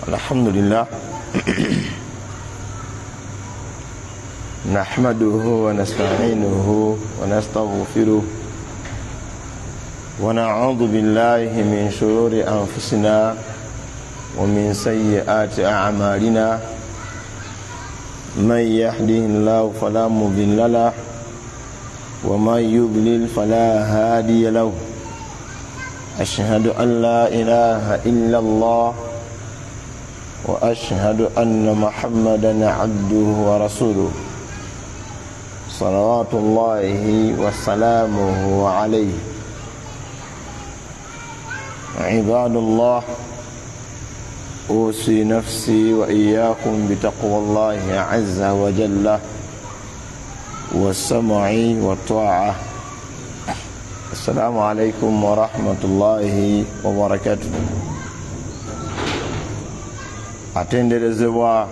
الحمد لله نحمده ونستعينه ونستغفره ونعوذ بالله من شرور أنفسنا ومن سيئات أعمالنا من يهده الله فلا مضل له ومن يضلل فلا هادي له أشهد أن لا إله إلا الله وأشهد أن محمدا عبده ورسوله صلوات الله وسلامه عليه. عباد الله، أوصي نفسي وإياكم بتقوى الله عز وجل والسمع والطاعة. السلام عليكم ورحمة الله وبركاته. atenderezebwa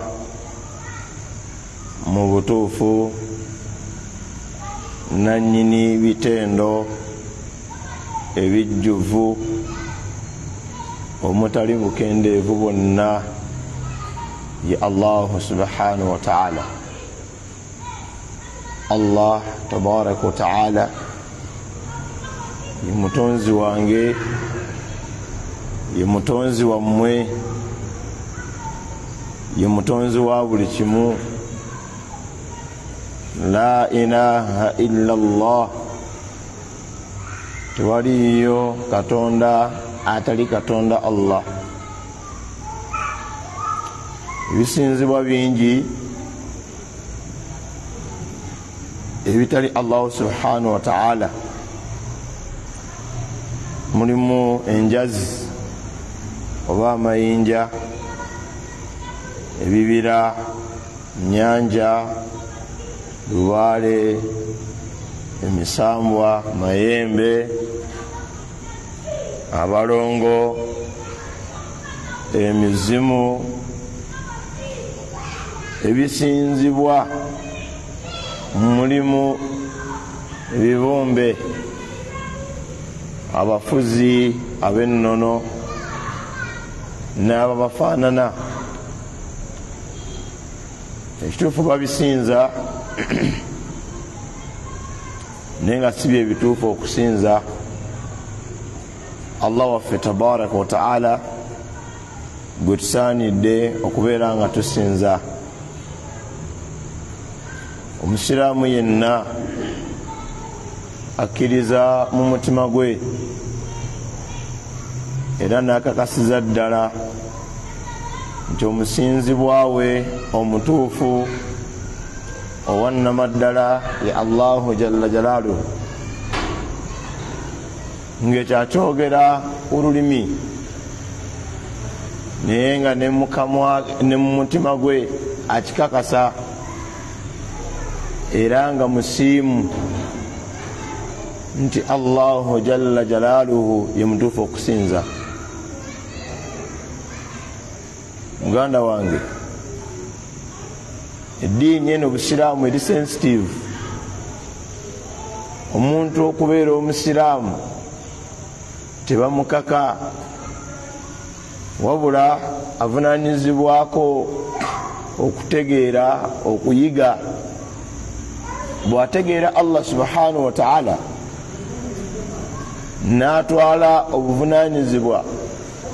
mu butuufu nannyini bitendo ebijjuvu omutali bukendeevu bwonna ye Allahu subhanahu wa ta'ala. Allah tabaraka wa ta'ala ye mutonzi wange, ye mutonzi wammwe, ye mutonzi wa buli kimu. La ilaha illa Allah, tewaliyo katonda atali katonda Allah. Ebisinzibwa bingi ebitali Allah subhanahu wa ta'ala. Mulimu enjazi oba amayinja, ebibira, nyanja, lubaale, emisambwa, mayembe, abalongo, emizimu, ebisinzibwa, mulimu ebibumbe, abafuzi ab'ennono n'ababafaanana. Ekituufu babisinza naye nga si bye bituufu okusinza Allah waffe tabaraka wa ta'ala gwe tusaanidde okubeera nga tusinza. Omusiraamu yenna akkiriza mu mutima gwe era n'akakasiza ddala nti omusinzibwa we omutuufu owannamaddala ye Allahu jalla jalaaluhu, ng'ekyakyogera olulimi naye nga ne mu mutima gwe akikakasa era nga musiimu nti Allahu jalla jalaaluhu ye mutuufu okusinza. Muganda wange, eddiini eno obusiraamu eri sensitive. Omuntu okubeera omusiraamu tebamukaka, wabula avunaanyizibwako okutegeera, okuyiga. Bw'ategeera Allah subhanahu wa ta'ala n'atwala obuvunaanyizibwa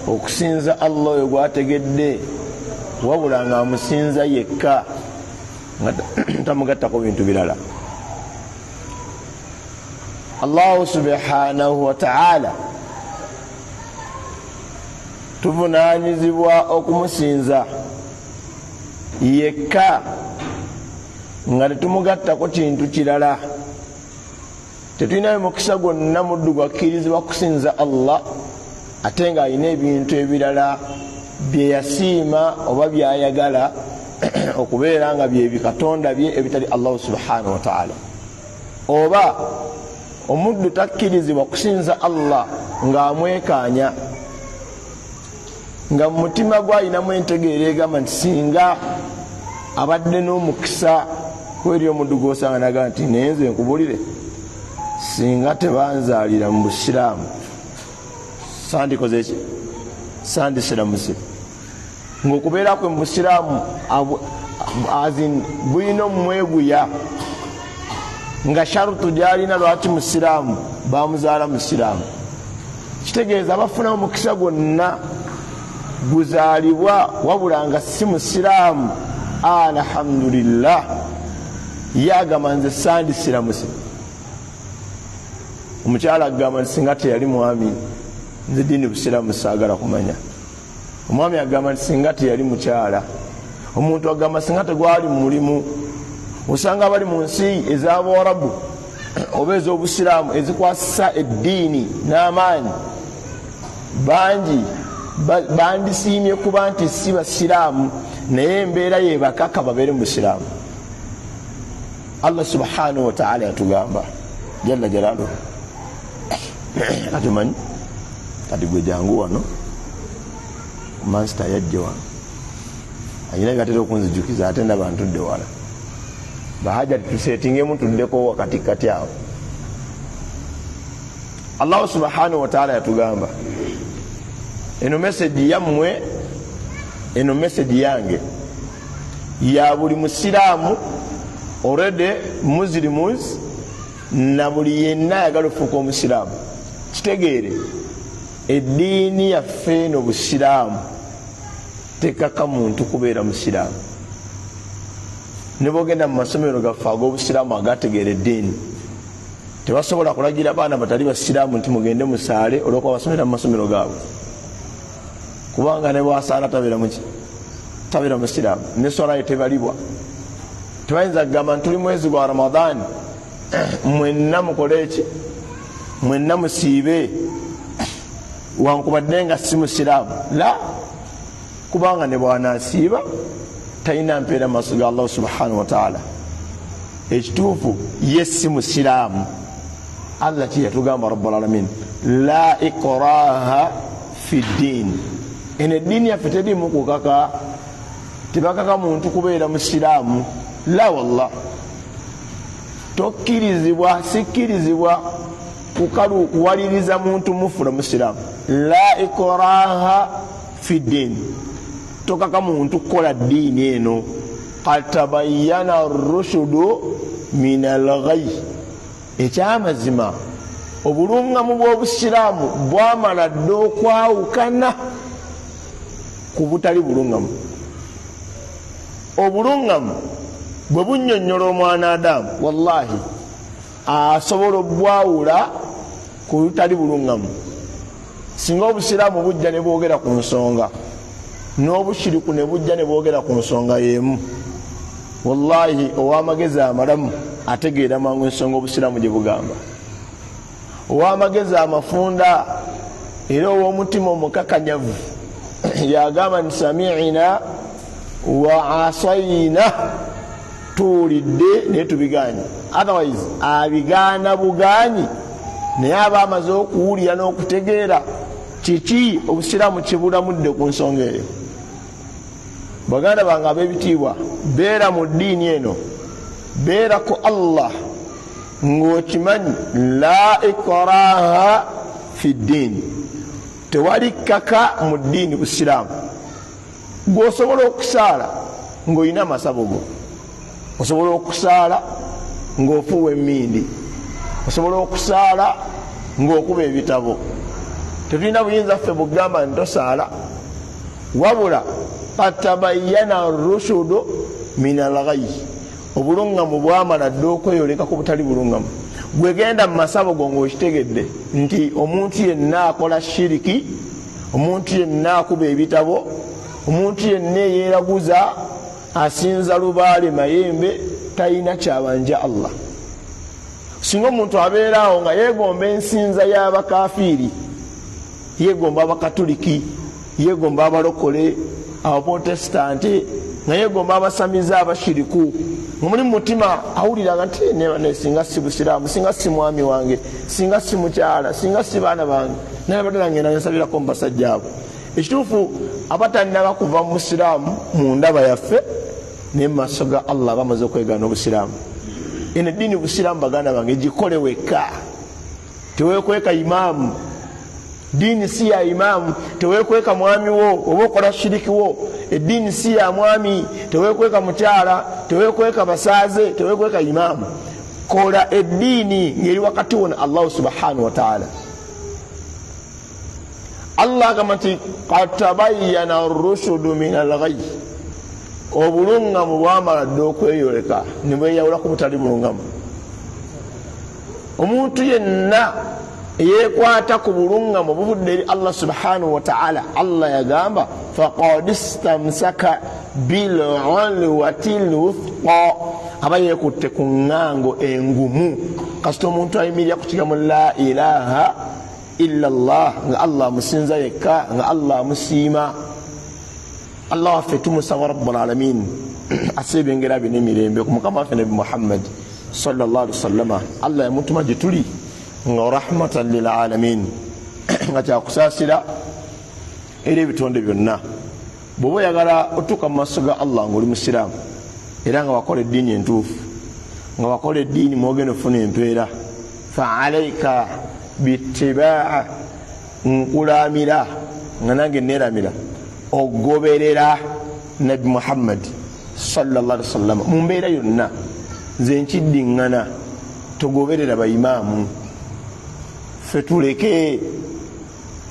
okusinza Allah oyo gwategedde, wabula nga amusinza yekka nga tamugattako bintu birala. Allah subhanahu wa ta'ala tuvunaanyizibwa okumusinza yekka nga tetumugattako kintu kirala. Tetulinayo mukisa gwonna muddu gwakkirizibwa kusinza Allah ate nga alina ebintu ebirala bye yasiima oba byayagala okubeera nga bye bikatonda bye ebitali Allah subhanahu wa ta'ala. Oba omuddu takkirizibwa kusinza Allah ng'amwekaanya, nga mu mutima gwe alinamu entegeera egamba nti singa abadde n'omukisa kweri omuddu gw'osanga naga nti naye nze nkubulire, singa tebanzaalira mu busiraamu sandikoze ki, sandisiramuse. ng'okubeera kwe musiraamu azin buyina omweguya nga sharutu gyalina lwaki musiraamu bamuzaala musiraamu. Kitegeeza abafuna omukisa gwonna guzaalibwa wabula nga si musiraamu, alhamdulillah, yagamba nze sandisiramuse. Omukyala agamba nti singa teyali mwami nze ddiini busiraamu saagala kumanya. Omwami agamba nti singa teyali mukyala. Omuntu agamba singa tegwali mu mulimu. Osanga bali mu nsi ez'Abawarabu oba ez'obusiraamu ezikwasisa eddiini n'amaanyi bangi bandisiimye kuba nti si basiraamu naye embeera yebakaka babeere mu busiraamu. Allah subhanahu wa ta'ala yatugamba jalla jalaaluhu atumanyi kati gwe jangu wano mansita yajje wano ayina byatera okunzijukiza ate ndaba ntudde wala bahaja tusetingemu tuddeko wakati kati awo. Allah subhanahu wa ta'ala yatugamba eno message yammwe, eno message yange ya buli musiraamu already muslims na buli yenna ayagala okufuuka omusiraamu. Kitegeere eddiini yaffe eno busiraamu tekaka muntu kubeera musiraamu. Ne bogenda mu masomero gaffe ag'obusiraamu agategeera eddiini tebasobola kulagira baana batali basiraamu nti mugende musaale olwokuba basomera mu masomero gaabwe, kubanga ne bwasaala tabeera musiraamu. Ne swala ye tebalibwa. Tebayinza kugamba nti tuli mwezi gwa Ramadhaani mwenna mukole eki, mwenna musiibe wankubadde nga si musiraamu. La, kubanga ne bwanaasiiba talina mpeera mu maaso ga Allah subhanahu wa ta'ala. Ekituufu ye si musiraamu. Allah kiyatugamba rabbul alamin la ikraha fi ddiin. Eno eddiini yaffe terimu kukaka, tebakaka muntu kubeera musiraamu. La wallah, tokkirizibwa, sikkirizibwa kuwaliriza muntu mufula musiraamu. La ikraha fi ddiin, tokaka muntu kukola ddiini eno. qad tabayyana rushudu min al-ghayy. Ekyamazima obulungamu bw'obusiraamu bwamala dda okwawukana ku butali bulungamu. Obulungamu bwe bunnyonnyola omwana Adamu, wallahi asobola obwawula ku butali bulungamu. Singa obusiraamu bujja ne bwogera ku nsonga, n'obushiriku ne bujja ne bwogera ku nsonga y'emu, wallahi ow'amagezi amalamu ategeera mangu ensonga obusiraamu gye bugamba. Ow'amagezi amafunda era ow'omutima omukakanyavu yagamba nti sami'ina wa asayina, tuwulidde naye tubiganye. Otherwise abigaana bugaanyi, naye aba amaze okuwulira n'okutegeera kiki obusiraamu kibulamudde ku nsonga eyo. Baganda bange ab'ebitiibwa, beera mu ddiini eno, beera ku Allah ng'okimanyi la ikraha fi ddiini. Tewali kaka mu ddiini busiraamu. Gw'osobola okusaala ng'olina amasabo go, osobola okusaala ng'ofuuwa emmindi, osobola okusaala ng'okuba ebitabo. Tetulina buyinza ffe bugamba nti tosaala, wabula qad tabayyana rushudu min al-ghayy. Obulungamu bwamala dda okweyoleka ku butali bulungamu. Gwegenda mu masabo go ng'okitegedde nti omuntu yenna akola shiriki, omuntu yenna akuba ebitabo, omuntu yenna eyeeraguza, asinza lubaale mayembe, talina kyabanja Allah. Singa omuntu abeeraawo nga yeegomba ensinza y'abakafiiri, yeegomba abakatuliki, yeegomba abalokole, abaprotestanti, nga yeegomba abasamiza abashiriku, ng'omuli mu mutima awuliraga nti singa si busiraamu, singa si mwami wange, singa si mukyala, singa si baana bange, naye badde nange nsabirako mu basajja abo. Ekituufu abatannaba kuva mu busiraamu mu ndaba yaffe naye mu maaso ga Allah bamaze okwegaana obusiraamu. Eno eddiini busiraamu baganda bange gikole wekka, teweekweka imaamu. Ddiini si ya imaamu, teweekweka mwami wo oba okola shiriki wo. eddiini si ya mwami, tewekweka mukyala, tewekweka basaaze, tewekweka imaamu. Kola eddiini ngeri wakati wona Allah subhanahu wa ta'ala. Allah agamba nti qad tabayyana ar-rushdu min al-ghayy, obulungamu bwamala dde okweyoleka ne bweyawula ku butali bulungamu. Omuntu yenna yekwata ku bulungamu buvudde eri Allah subhanahu wa ta'ala, Allah yagamba faqad istamsaka bil urwati al-wuthqa, aba yekutte ku ŋŋango engumu. Kasita omuntu ayimirira ku kigambo la ilaha illa Allah, nga Allah musinza yekka, nga Allah musiima. Allah waffe tumusaba rabbul alamin asebengera bino emirembe ku mukama waffe nabi Muhammad sallallahu alaihi wasallama. Allah yamutuma gye tuli nga rahmatan lil alamin, nga kyakusaasira eri ebitonde byonna. Bw'oba oyagala otuuka mu maaso ga Allah ng'oli musiraamu era nga wakola eddiini entuufu, nga wakola eddiini mwogenda ofuna empeera, fa alaika bitibaa, nkulamira nga nange neeramira ogoberera nabi Muhammad sallallahu alaihi wasallam mu mbeera yonna. Nze nkiddiŋŋana togoberera bayimaamu. Ffe tuleke,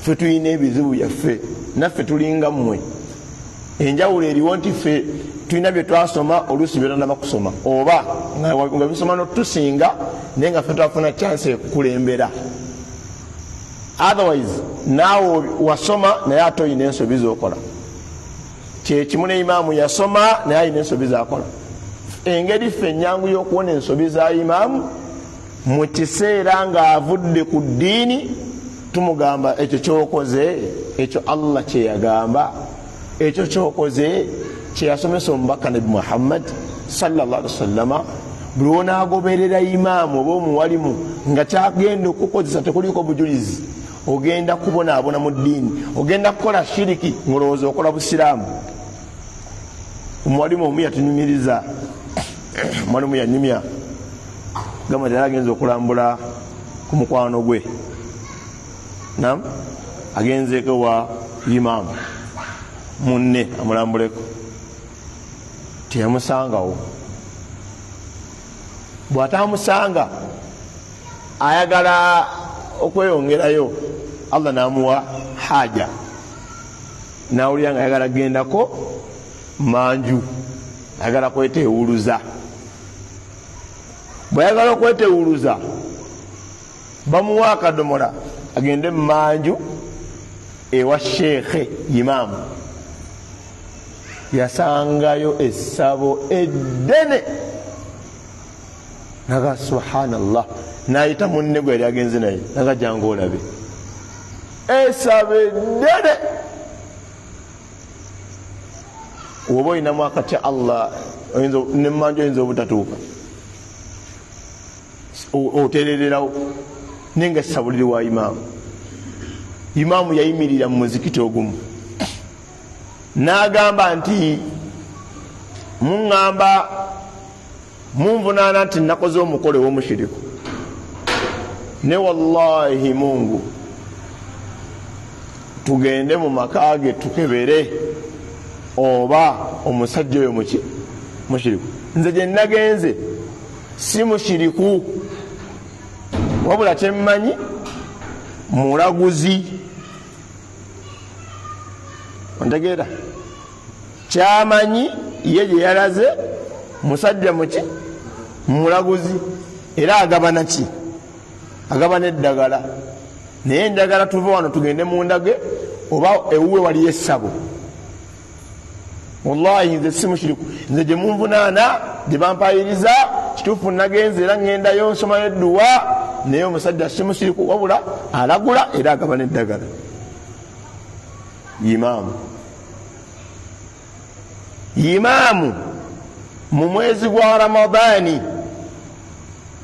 ffe tulina ebizibu byaffe, naffe tulinga mmwe. Enjawulo eriwo nti ffe tulina bye twasoma oluusi byetanaba kusoma, oba nga bisoma notusinga naye nga ffe twafuna chance ekukulembera. Otherwise naawe wasoma naye ate oyina ensobi zokola. Kyekimu ne imaamu yasoma naye ayina ensobi zakola. Engeri ffe ennyangu y'okuwona ensobi za imaamu mu kiseera ng'avudde ku ddiini, tumugamba ekyo kyokoze, ekyo Allah kye yagamba, ekyo kyokoze kye yasomesa omubaka nabi Muhammad sallallahu alaihi wasallama. Buli wonaagoberera imaamu oba omuwalimu nga kyagenda okukozesa tekuliko bujulizi, ogenda kubonaabona mu ddiini, ogenda kukola shiriki ng'olowooza okola busiraamu. Omuwalimu omu yatunyumiriza, omwalimu yanyumya gamba nti agenze okulambula ku mukwano gwe, nam agenzeeko wa imaamu munne amulambuleko, teyamusangawo. Bw'ataamusanga ayagala okweyongerayo, Allah n'amuwa haja, n'awulira nga ayagala gendako manju, ayagala kwetewuluza. Bw'ayagala okwetewuluza bamuwa akadomola agende mu manju ewa sheekhe imaamu. Yasangayo essabo eddene, naga subhanallah, nayita munne gwe yali agenze naye, naga jangu olabe essabo eddene. Oba oyinamu akatya Allah ne manju oyinza obutatuuka, oterererawo naye nga essabo wa imaamu. Imaamu yayimirira mu muzikiti ogumu n'agamba nti muŋŋamba munvunaana nti nakoze omukolo w'omushiriku, ne wallahi Mungu tugende mu maka ge tukebere oba omusajja oyo mushiriku. Nze gye nagenze si mushiriku, wabula kyemmanyi mulaguzi. Ontegeera? Kyamanyi ye gye yalaze musajja mulaguzi, era agabana ki? Agabana eddagala. Naye njagala tuve wano tugende mu ndage oba ewuwe waliyo essabo. Wallahi nze si mushiriku. Nze gye munvunaana, gye bampayiriza, kituufu nagenze era ŋŋendayo nsomayo edduwa, naye omusajja si mushiriku, wabula alagula era agabana eddagala. Imaamu mu mwezi gwa Ramadani,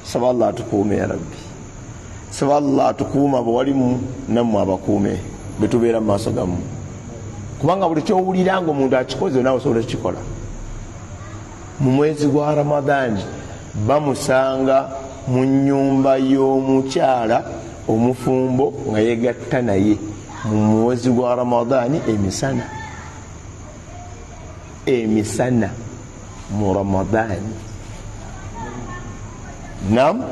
saba Allah atukuume ya Rabbi, saba Allah atukuuma bwewalimu nammwe abakuume betubeera mu maaso gammwe, kubanga buli kyowulira nga omuntu akikoze naawe osobola kukikola. Mu mwezi gwa Ramadani bamusanga mu nnyumba y'omukyala omufumbo nga yegatta naye mu mwezi gwa Ramadani emisana. emisana mu Ramadan. Nam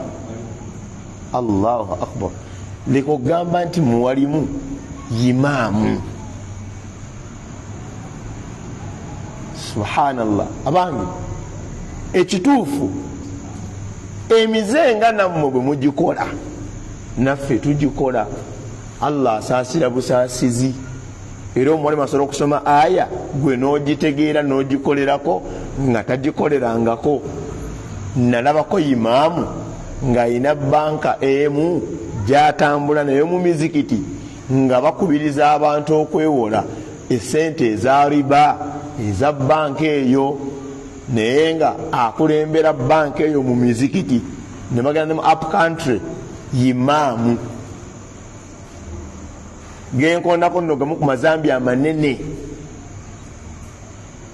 Allahu akbar. Likogamba nti muwalimu imaamu. Subhanallah. Abangi ekituufu emizenga nammwe bwe mugikola naffe tugikola. Allah asaasira busaasizi. Era omuwalimu asobola okusoma aya gwe n'ogitegeera n'ogikolerako nga tagikolerangako. Nalabako imaamu ng'alina banka emu gy'atambula naye mu mizikiti nga bakubiriza abantu okwewola essente eza riba eza banka eyo, naye nga akulembera banka eyo mu mizikiti ne bagenda mu up country imaamu. Genkondako nno gamu ku mazambi amanene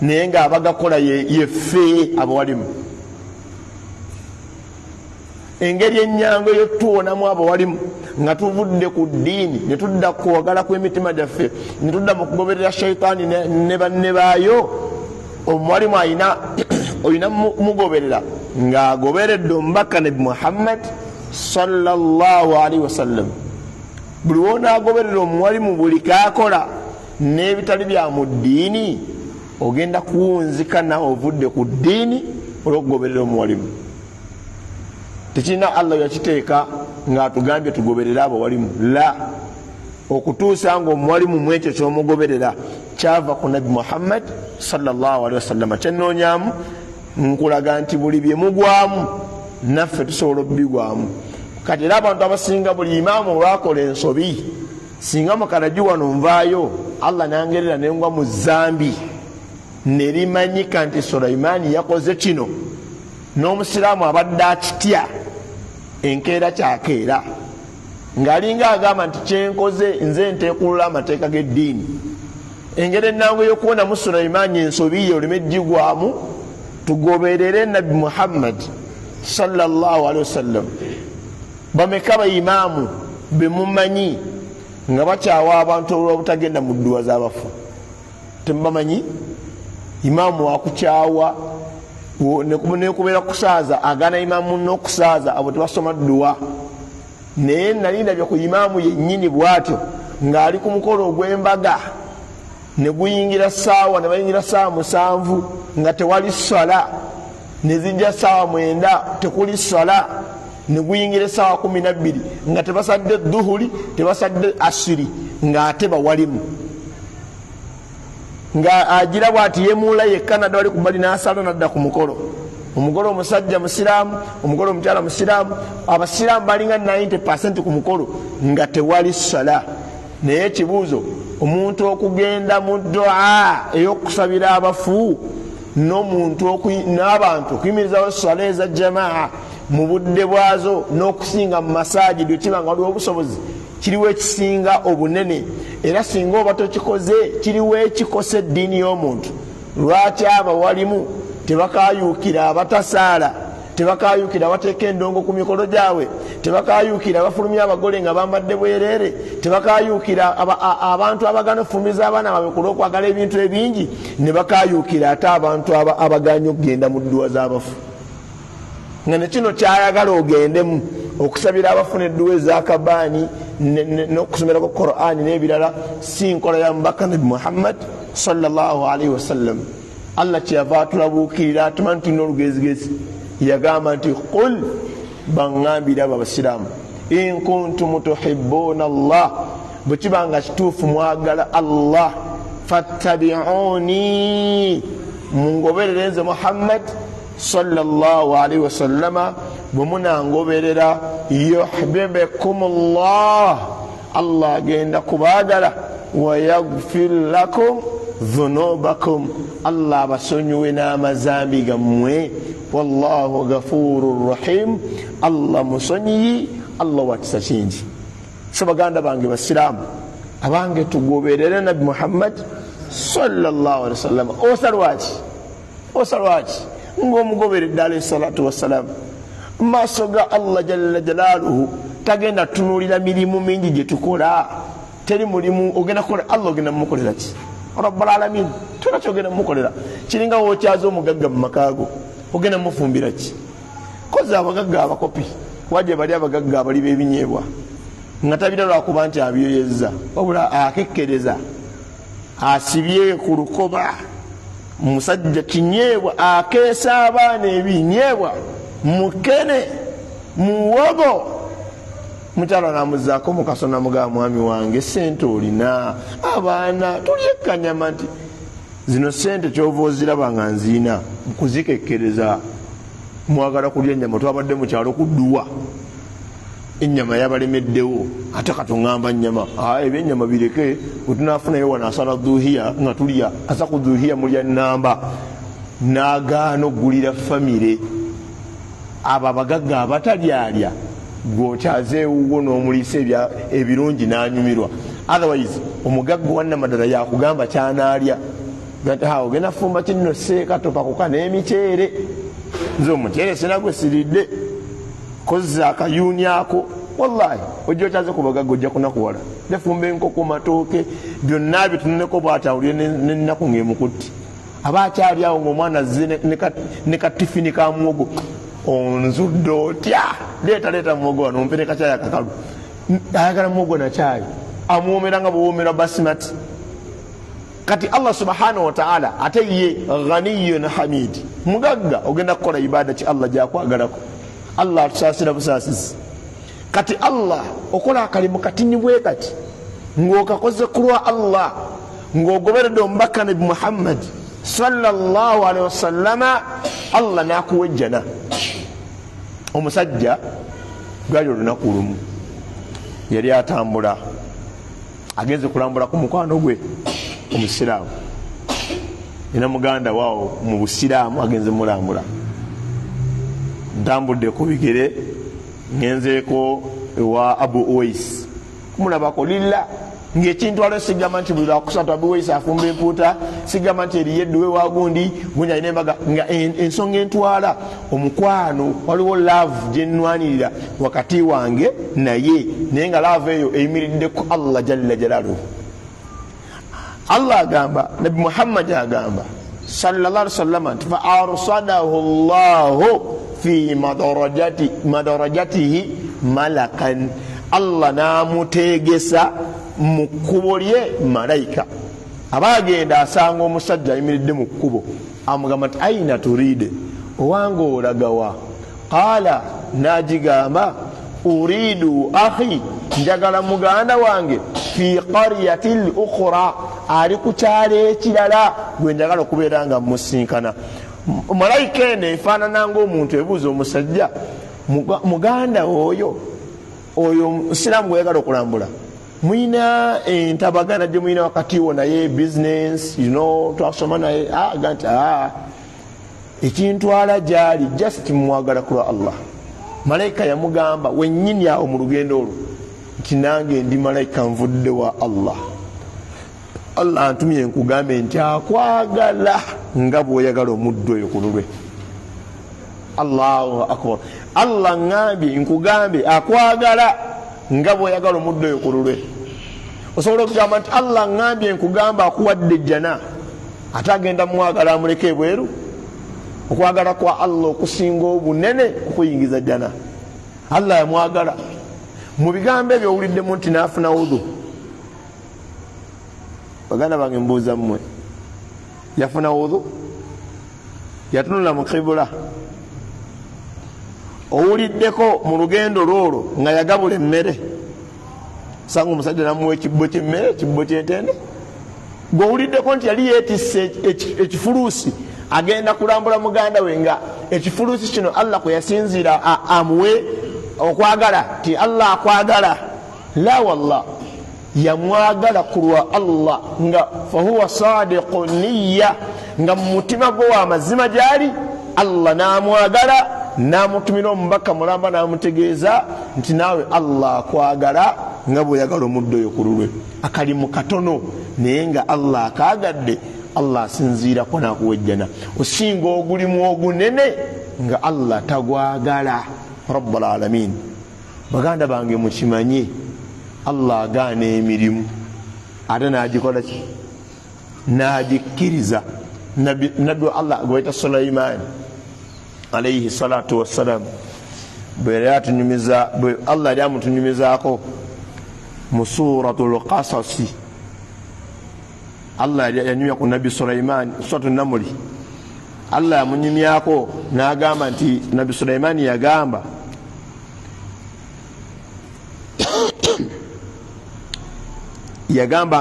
naye nga abagakola yeffe abawalimu. Engeri ennyango eyo tuwonamu abawalimu nga tuvudde ku ddiini ne tudda kwagala kw'emitima gyaffe ne tudda mu kugoberera shaitaani ne banne baayo. Omuwalimu olina mugoberera ng'agoberedde omubaka Nabi Muhammad sallallahu alaihi wasallam. Buli wonaagoberera omuwalimu buli kaakola n'ebitali bya mu ddiini ogenda kuwunzika nawe ovudde ku ddiini olw'okugoberera omuwalimu. Tekirina Allah yakiteeka ng'atugambye tugoberere abawalimu, la. Okutuusa ng'omuwalimu mu ekyo ky'omugoberera kyava ku Nabi Muhammad sallallahu alaihi wasallam. Kyennonyaamu nkulaga nti buli bye mugwamu naffe tusobola obibigwamu. Kati era abantu abasinga buli imaamu olwakola ensobi singa mukalagi wano nvaayo Allah nangerera nengwa mu zambi ne limanyika nti Sulaimaani yakoze kino n'omusiraamu abadde akitya enkeera kyakeera ng'alinga agamba nti kyenkoze nze nteekulula amateeka g'eddiini. Engeri ennangu y'okubonamu Sulaimaani ensobi ye oleme gigwamu, tugoberere Nabi Muhammad sallallahu alaihi wasallam. Bameka bayimaamu bemumanyi nga bakyawa abantu olw'obutagenda mu dduwa z'abafu? Temubamanyi? Imaamu wakukyawa nekubeera kusaaza agana imaamu n'okusaaza abo tebasoma dduwa. Naye nali ndabye ku imaamu yennyini bw'atyo ng'ali ku mukolo ogw'embaga ne guyingira ssaawa ne bayingira ssaawa 7 nga tewali ssala, ne zijja ssaawa 9 tekuli ssala, ne guyingira ssaawa 12 nga tebasadde dhuhuli tebasadde asiri ng'ate bawalimu. Nga agira bw'ati yemuula yekka nadda wali ku bbali n'asala nadda ku mukolo. Omugole omusajja musiraamu, omugole omukyala musiraamu, abasiraamu balinga 90% ku mukolo nga tewali ssala. Naye ekibuuzo, omuntu okugenda mu ddu'a ey'okusabira abafu n'abantu okuyimirizawo ssala eza jamaa mu budde bwazo n'okusinga mu masaajidi kiba nga waliwo obusobozi, kiriwo ekisinga obunene. Era singa oba tokikoze kiriwo ekikosa eddiini y'omuntu. Lwaki abawalimu tebakayuukira abatasaala, tebakayuukira abateeka endongo ku mikolo gyabwe, tebakayuukira abafulumya abagole nga bambadde bwereere, tebakayuukira abantu abagana ofumiza abaana baabwe ku lw'okwagala ebintu ebingi, ne bakayuukira ate abantu abaganya okugenda mu dduwa z'abafu. Nga ne kino kyayagala ogendemu okusabira abafuna edduwa ez'akabaani n'okusomerako Qur'ani n'ebirala si nkola ya mubaka Nabi Muhammad sallallahu alaihi wasallam. Allah kyeyava atulabuukirira atumanyi tulina olugezigezi, yagamba nti qul baŋŋambira abo abasiraamu in kuntum tuhibbuuna Allah, bwe kibanga kituufu mwagala Allah, fattabi'uni, mungoberere nze Muhammad sallallahu alaihi wasallama. Bwe munangoberera yuhibbukumullah, Allah agenda kubaagala, wa yaghfir lakum dhunubakum, Allah abasonyiwe n'amazambi gammwe, wallahu ghafurur rahim, Allah musonyiyi, Allah wakisa kingi. So baganda bange basiraamu abange tugoberere Nabi Muhammad sallallahu alaihi wasallam. Osalwaki ng'omugoberedde alayhi salatu wassalam maaso ga Allah jalla jalaaluhu, tagenda tunuulira mirimu mingi gye tukola. Teri mulimu ogenda kukola Allah ogenda mumukolera ki? rabbul alamin tunakyogenda mukolera kiringa wokyaza omugagga mu makaago ogenda mufumbira ki koza abagagga abakopi waje bali abagagga abali b'ebinyeebwa nga tabira lwakuba nti abyoyeza wabula akekkereza asibye ku lukoba musajja kinyeebwa akeesa abaana ebinyeebwa mukene muwogo mukyala namuzaako mukaso namugaba mwami wange sente olina abaana tulyekkanyama nti zino sente kyova oziraba nga nziina kuzikekkereza mwagala kulya ennyama twabadde mukyalo kudduwa ennyama yabalemeddewo ate katuŋŋamba nnyama ebyennyama bireke wetunafunayo wano asala dhuhiya nga tulya asa ku dhuhiya mulya namba n'agaana okugulira famire abo abagagga abatalyalya gwokyazeewuwo n'omuliisa ebirungi n'anyumirwa otherwise omugagga wannamadala yakugamba kyanaalya ogenda fumba kinno seekatopakuka n'emiceere nze omuceere sinagwe siridde kozza akayuuni ako wallahi ojja okyaze ku bagagga ojja kunakuwala nefumba enkoko matooke byonna bitunuleko bwatawulire n'ennaku ng'emukutti aba akyali awo ng'omwana azze ne katifini ka muwogo onzudde otya leeta muwogo wano ompe ne kacayi akakalu ayagala muwogo na cayi amuwomera nga bwewomera basimati kati Allah subhanahu wa ta'ala ate ye ghaniyun hamid mugagga ogenda kukola ibada ki Allah gyakwagalako Allah atusaasira busaasisi kati Allah okola akalimu katini bwe kati ng'okakoze kulwa Allah ng'ogoberedde omubaka nabi Muhammad sallallahu alaihi wasallama Allah nakuwejjana omusajja lwali olunaku lumu yali atambula agenze kulambula ku mukwano gwe omusiraamu ina muganda waawo mu busiraamu agenze mulambula ntambudde ku bigere ngenzeeko ewa Abu Uwais kumulabako lilla ng'ekintu waliwo sigamba nti buli lwakusatu Abu Uwais afumba empuuta sigamba nti eriyedduwe wagundi gundi alina embaga nga ensonga entwala omukwano waliwo laavu gyenwanirira wakati wange naye naye nga laavu eyo eyimiriddeko Allah jalla jalaaluhu. Allah agamba Nabi Muhammad agamba sallallahu alaihi wasallam nti fa arsadahu Allahu fi madarajatihi malakan Allah namutegesa mu kkubo lye malayika abagenda asanga omusajja ayimiridde mu kkubo amugamba nti aina turide owange olagawa qala najigamba uridu akhi njagala muganda wange fi qaryatil ukhra ali ku kyalo ekirala gwe njagala okubeera nga musinkana. Malayika eno efaanana ng'omuntu ebuuza omusajja muganda oyo musiraamu gweyagala okulambula mwina entabagana gye mwina wakati wo naye business twasoma naye aga nti ekintwala gyali just mwagala kulwa Allah. Malayika yamugamba wennyini awo mu lugendo olwo nti nange ndi malayika nvudde wa Allah. Allah antumye nkugambe nti akwagala nga bw'oyagala omuddo oyo ku lulwe. Allahu akbar. Allah ngambye nkugambe akwagala nga bw'oyagala omuddo oyo ku lulwe. Osobola okugamba nti Allah ngambye nkugamba akuwadde jjana ate agenda mwagala amuleke ebweru. Okwagala kwa Allah okusinga obunene okuyingiza jjana. Allah yamwagala. Mu bigambo ebyo owuliddemu nti naafuna wudu. Baganda bange mbuuza mmwe yafuna wudu yatunula mu kibula owuliddeko mu lugendo lwolwo nga yagabula emmere sanga omusajja namuwa ekibbo ky'emmere ekibbo ky'entende gw'owuliddeko nti yali yeetisse ekifuluusi agenda kulambula muganda we nga ekifuluusi kino Allah kwe yasinziira amuwe okwagala ti Allah akwagala la wallah yamwagala kulwa Allah nga fahuwa sadiqu niyya nga mumutima gwe wa mazima gyali Allah namwagala namutumira omubaka mulamba namutegeeza nti naawe Allah akwagala nga bw'oyagala omuddo oyo ku lulwe. Akalimu katono naye nga Allah akaagadde Allah asinziirako nakuwejjana. Osinga ogulimu ogunene nga Allah tagwagala rabbul alamin. Baganda bange mukimanye Allah agaana emirimu ate n'agikola ki n'agikkiriza nabbi Allah gwayita Sulaiman alayhi salatu wassalam bwe Allah yali amutunyumizaako mu suratul Qasas. Allah yanyumya ku nabbi Sulaiman suratul Naml. Allah yamunyumyako n'agamba nti nabbi Sulaiman yagamba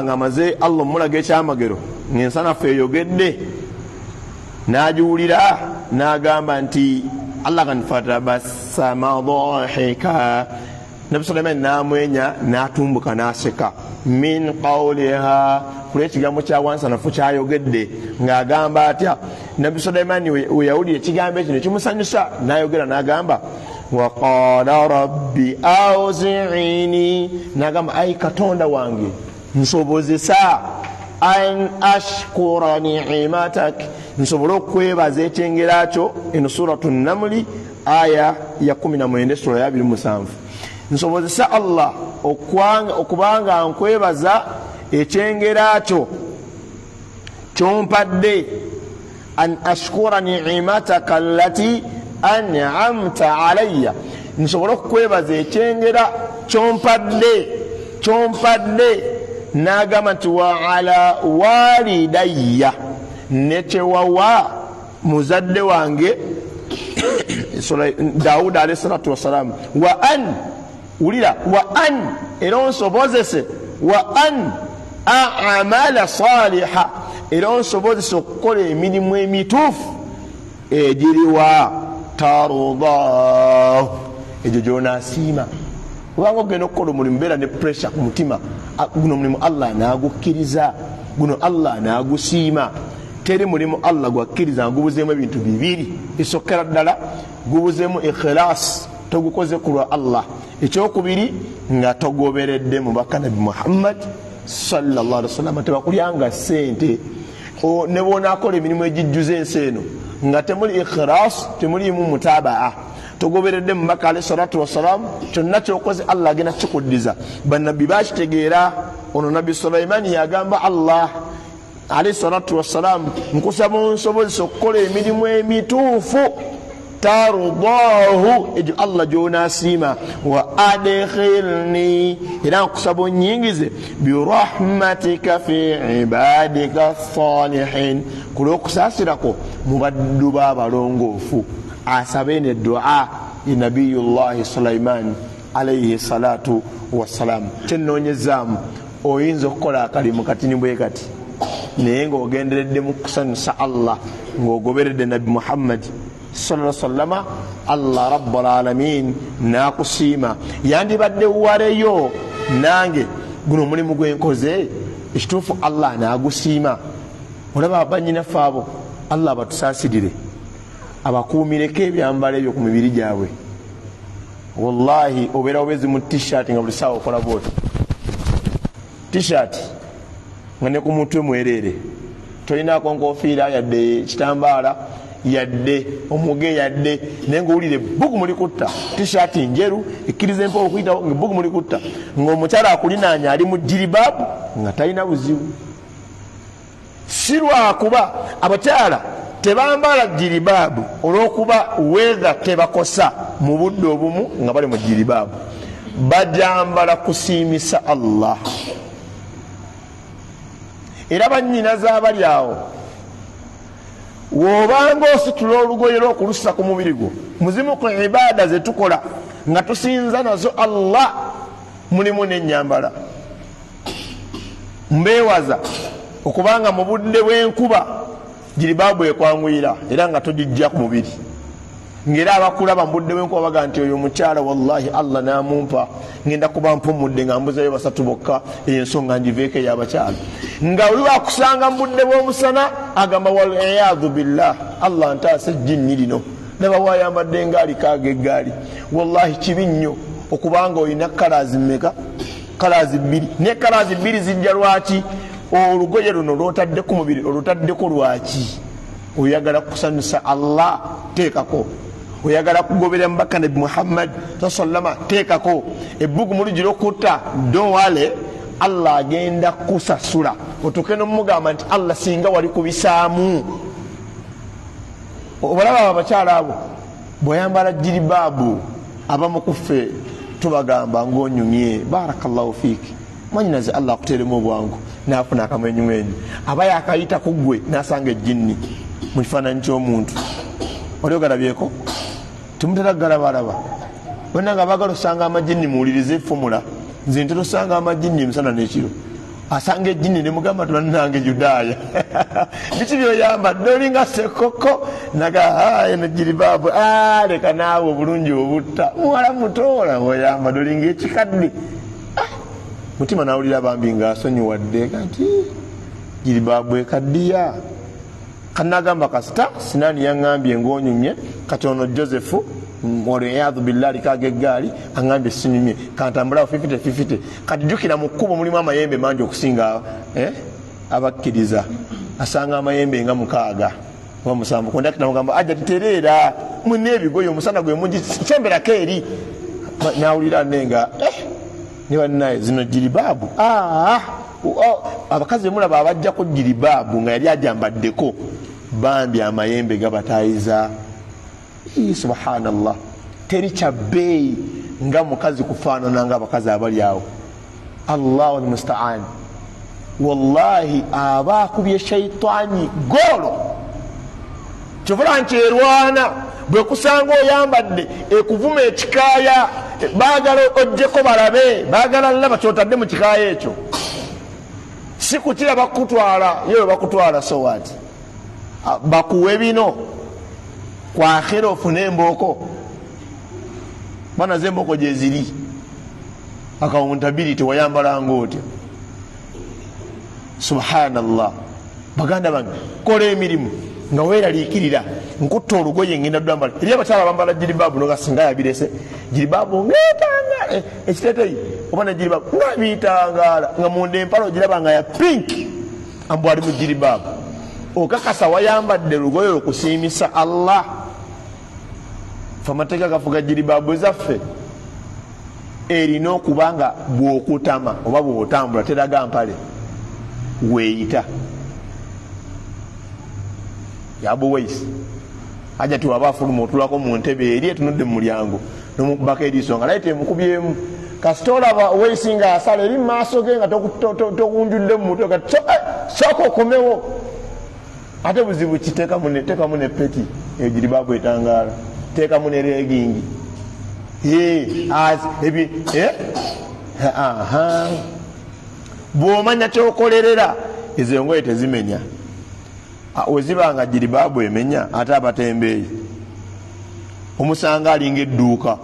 nga amaze Allah omulaga ekyamagero ng'ensanafu eyogedde n'agiwulira n'agamba nti Allah kan fatabasama dhahika. Nabi Sulaiman n'amwenya n'atumbuka n'aseka min qawliha kule ekigambo kya wansanafu kyayogedde ng'agamba atya. Nabi Sulaiman we yawulira ekigambo ekyo ne kimusanyusa n'ayogera n'agamba wa qala rabbi awzi'ini, n'agamba ayi Katonda wange nsobozesa an ashkura ni'matak, nsobole okwebaza ekyengera kyo. Eno suratu Namli aya ya 19 sura ya 27. Nsobozesa Allah okubanga nkwebaza ekyengera kyo kyompadde, an ashkura ni'mataka allati an'amta alayya, nsobole okwebaza ekyengera kyompadde n'agamba nti wa ala walidayya, nekyewawa muzadde wange Daud alayhi salatu wassalam. Wa an ulira wa an era onsobozese wa an a'mala saliha, era onsobozese okukola emirimu emituufu egiriwa tarudahu, egyo gy'onaasiima. Kubanga ogenda okukola omulimu beera ne pressure ku mutima, guno omulimu Allah n'agukkiriza, guno Allah n'agusiima. Teri mulimu Allah gwakkiriza nga gubuzeemu ebintu bibiri. Esokera ddala gubuzeemu ikhlas, togukoze ku lwa Allah. Ekyokubiri nga togoberedde mubaka Nabi Muhammad sallallahu alaihi wasallam. Tebakulyanga ssente ne bw'onaakola emirimu egijjuza ensi eno nga temuli ikhlas, temuliimu mutabaa, togoberedde mubaka alayhi salatu wassalam, kyonna kyokoze Allah agenda kikuddiza. Bannabbi bakitegeera. Ono Nabbi Sulaiman yagamba Allah alayhi salatu wassalam, nkusaba onsobozesa okukola emirimu emituufu tarudahu, egyo Allah gy'onaasiima. Wa adkhilni, era nkusaba onnyingize birahmatika fi ibadika salihin, ku lw'okusaasirako mu baddu b'abalongoofu. Asabe ne dua ya Nabiyullahi Sulaiman alayhi salatu wassalam. Kyennoonyezaamu oyinza okukola akalimu katini bwe kati naye ng'ogenderedde mu kusanyusa Allah, ng'ogoberedde Nabi Muhammad sallallahu alaihi wasallam, Allah rabbul alamin n'akusiima. Yandibadde waleyo nange guno omulimu gwenkoze, ekituufu Allah n'agusiima. Olaba bannyinaffe abo Allah batusaasidire, abakuumireko ebyambalo ebyo ku mibiri gyabwe. Wallahi obeera obezi mu t-shirt nga buli saawa okola bwoti, t-shirt nga ne ku mutwe mwereere, tolinaako nkofiira yadde kitambaala yadde omuge yadde, naye ng'owulire bbugu muli kutta, t-shirt njeru ekkiriza empewo okuyitawo nga bbugu muli kutta, ng'omukyala akulinaanya ali mu jiribaabu nga talina buzibu. Si lwakuba abakyala tebambala jiribaabu olw'okuba weather tebakosa mu budde obumu nga bali mu jiribaabu, bajambala kusiimisa Allah. Era bannyinaze abali awo, w'obanga ositula olugoye lw'okulusa ku mubiri gwo, muzimu ku ibaada ze tukola nga tusinza nazo Allah, mulimu n'ennyambala. Mbeewaza okubanga mu budde bw'enkuba jiribaabu ekwanguyira era nga togijja ku mubiri, ng'era abakulaba mu budde bw'enkuba baga nti oyo omukyala wallahi Allah n'amumpa, ngenda kuba mpumudde nga mbuzayo basatu bokka, ensonga ngiveeko ey'abakyala. Nga oli wakusanga mu budde bw'omusana agamba wal iyadhu billah, Allah ntaase ejjinni lino, laba wayambadde ngaali kaaga eggaali. Wallahi kibi nnyo okubanga olina kalazi mmeka, kalazi bbiri, ne kalazi bbiri zijja lwaki? Olugoye luno lwotadde ku mubiri olutaddeko lwaki? Oyagala kusanyusa Allah, teekako. Oyagala kugoberera Nabi Muhammad sallallahu alaihi wasallam, teekako. Ebbugu mulujira okutta, don't worry, Allah agenda kusasula otuke nomugamba nti Allah singa wali kubisaamu. Obalaba abakyala abo bweyambala jiribabu abamu kuffe tubagamba ng'onyumye barakallahu fiiki mwanyinaze Allah akuteremu obwangu nafuna akamwenyumwenyu aba yakayita ku ggwe nasanga ejjinni mu kifaananyi ky'omuntu oli ogalabyeko timutera galabalaba bonna nga bagala osanga amajinni muwulirize fomula nze ntera osanga amajinni emisana n'ekiro asanga ejjinni ne mugamba tubanange Yudaaya biki byoyambadde olinga sekoko naga eno jiribabu leka naawe obulungi obutta muwala mutoola oyambadde olinga ekikadde mutima nawulira bambi nga asonyiwadde kati jiribabu ekaddiya kanagamba kasita Sinaani yaŋŋambye ng'onyumye kati ono Josefu waliyadhu billahi likaga eggaali aŋŋambye sinyumye kantambulawo 50-50 kati jjukira mu kkubo mulimu amayembe mangi okusinga abakkiriza asanga amayembe nga 6 oba 7 kondakita mugamba ajja tutereera mune ebigoye omusana gwe mungi kyemberako eri nawulira nenga nibannaye zino jiribabu abakazi bemulaba abajjako jiribabu nga yali ajambaddeko bambi amayembe gabatayiza. Subhanallah, teri kyabbeeyi nga mukazi kufaanana nga abakazi abali awo. Allahu almustaan. Wallahi aba akubye shaitani golo kyovula nkyerwana bwe kusanga oyambadde ekuvuma ekikaaya baagala ojjeko balabe baagala laba kyotadde mu kikaaya ekyo si kutira bakutwala yewe bakutwala so what bakuwe bino kwa akhira ofune embooko bana zemboko gyeziri accountability wayambalanga otya. Subhanallah, baganda bange kola emirimu nga weeraliikirira nkutta olugoye ngenda dwambala eri abakyala bambala jiribabu noga singa yabirese jiribabu ngetangaala ekiteteyi oba ne jiribabu nga bitangaala nga munda empala ogiraba nga ya pink ambu ali mu jiribabu okakasa wayambadde lugoye okusiimisa Allah. Famateeka gafuga jiribabu ezaffe erina okuba nga bw'okutama oba bw'otambula teraga mpale weeyita yabuweisi ajja tiwaba afuluma otulako mu ntebe eri etunudde mu mulyango nomukubako eriiso nga laite emukubyemu kasita olaba weisi nga asala eri maaso ge nga tokunjudde mu mutwe kati sooka okomewo ate buzibu ki teekamu ne peti eyo jiribabu etangaala teekamu ne regingi bw'omanya kyokolerera ezo engoye tezimenya wezibanga jiribabu emenya ate abatembeeyi omusanga alinga edduuka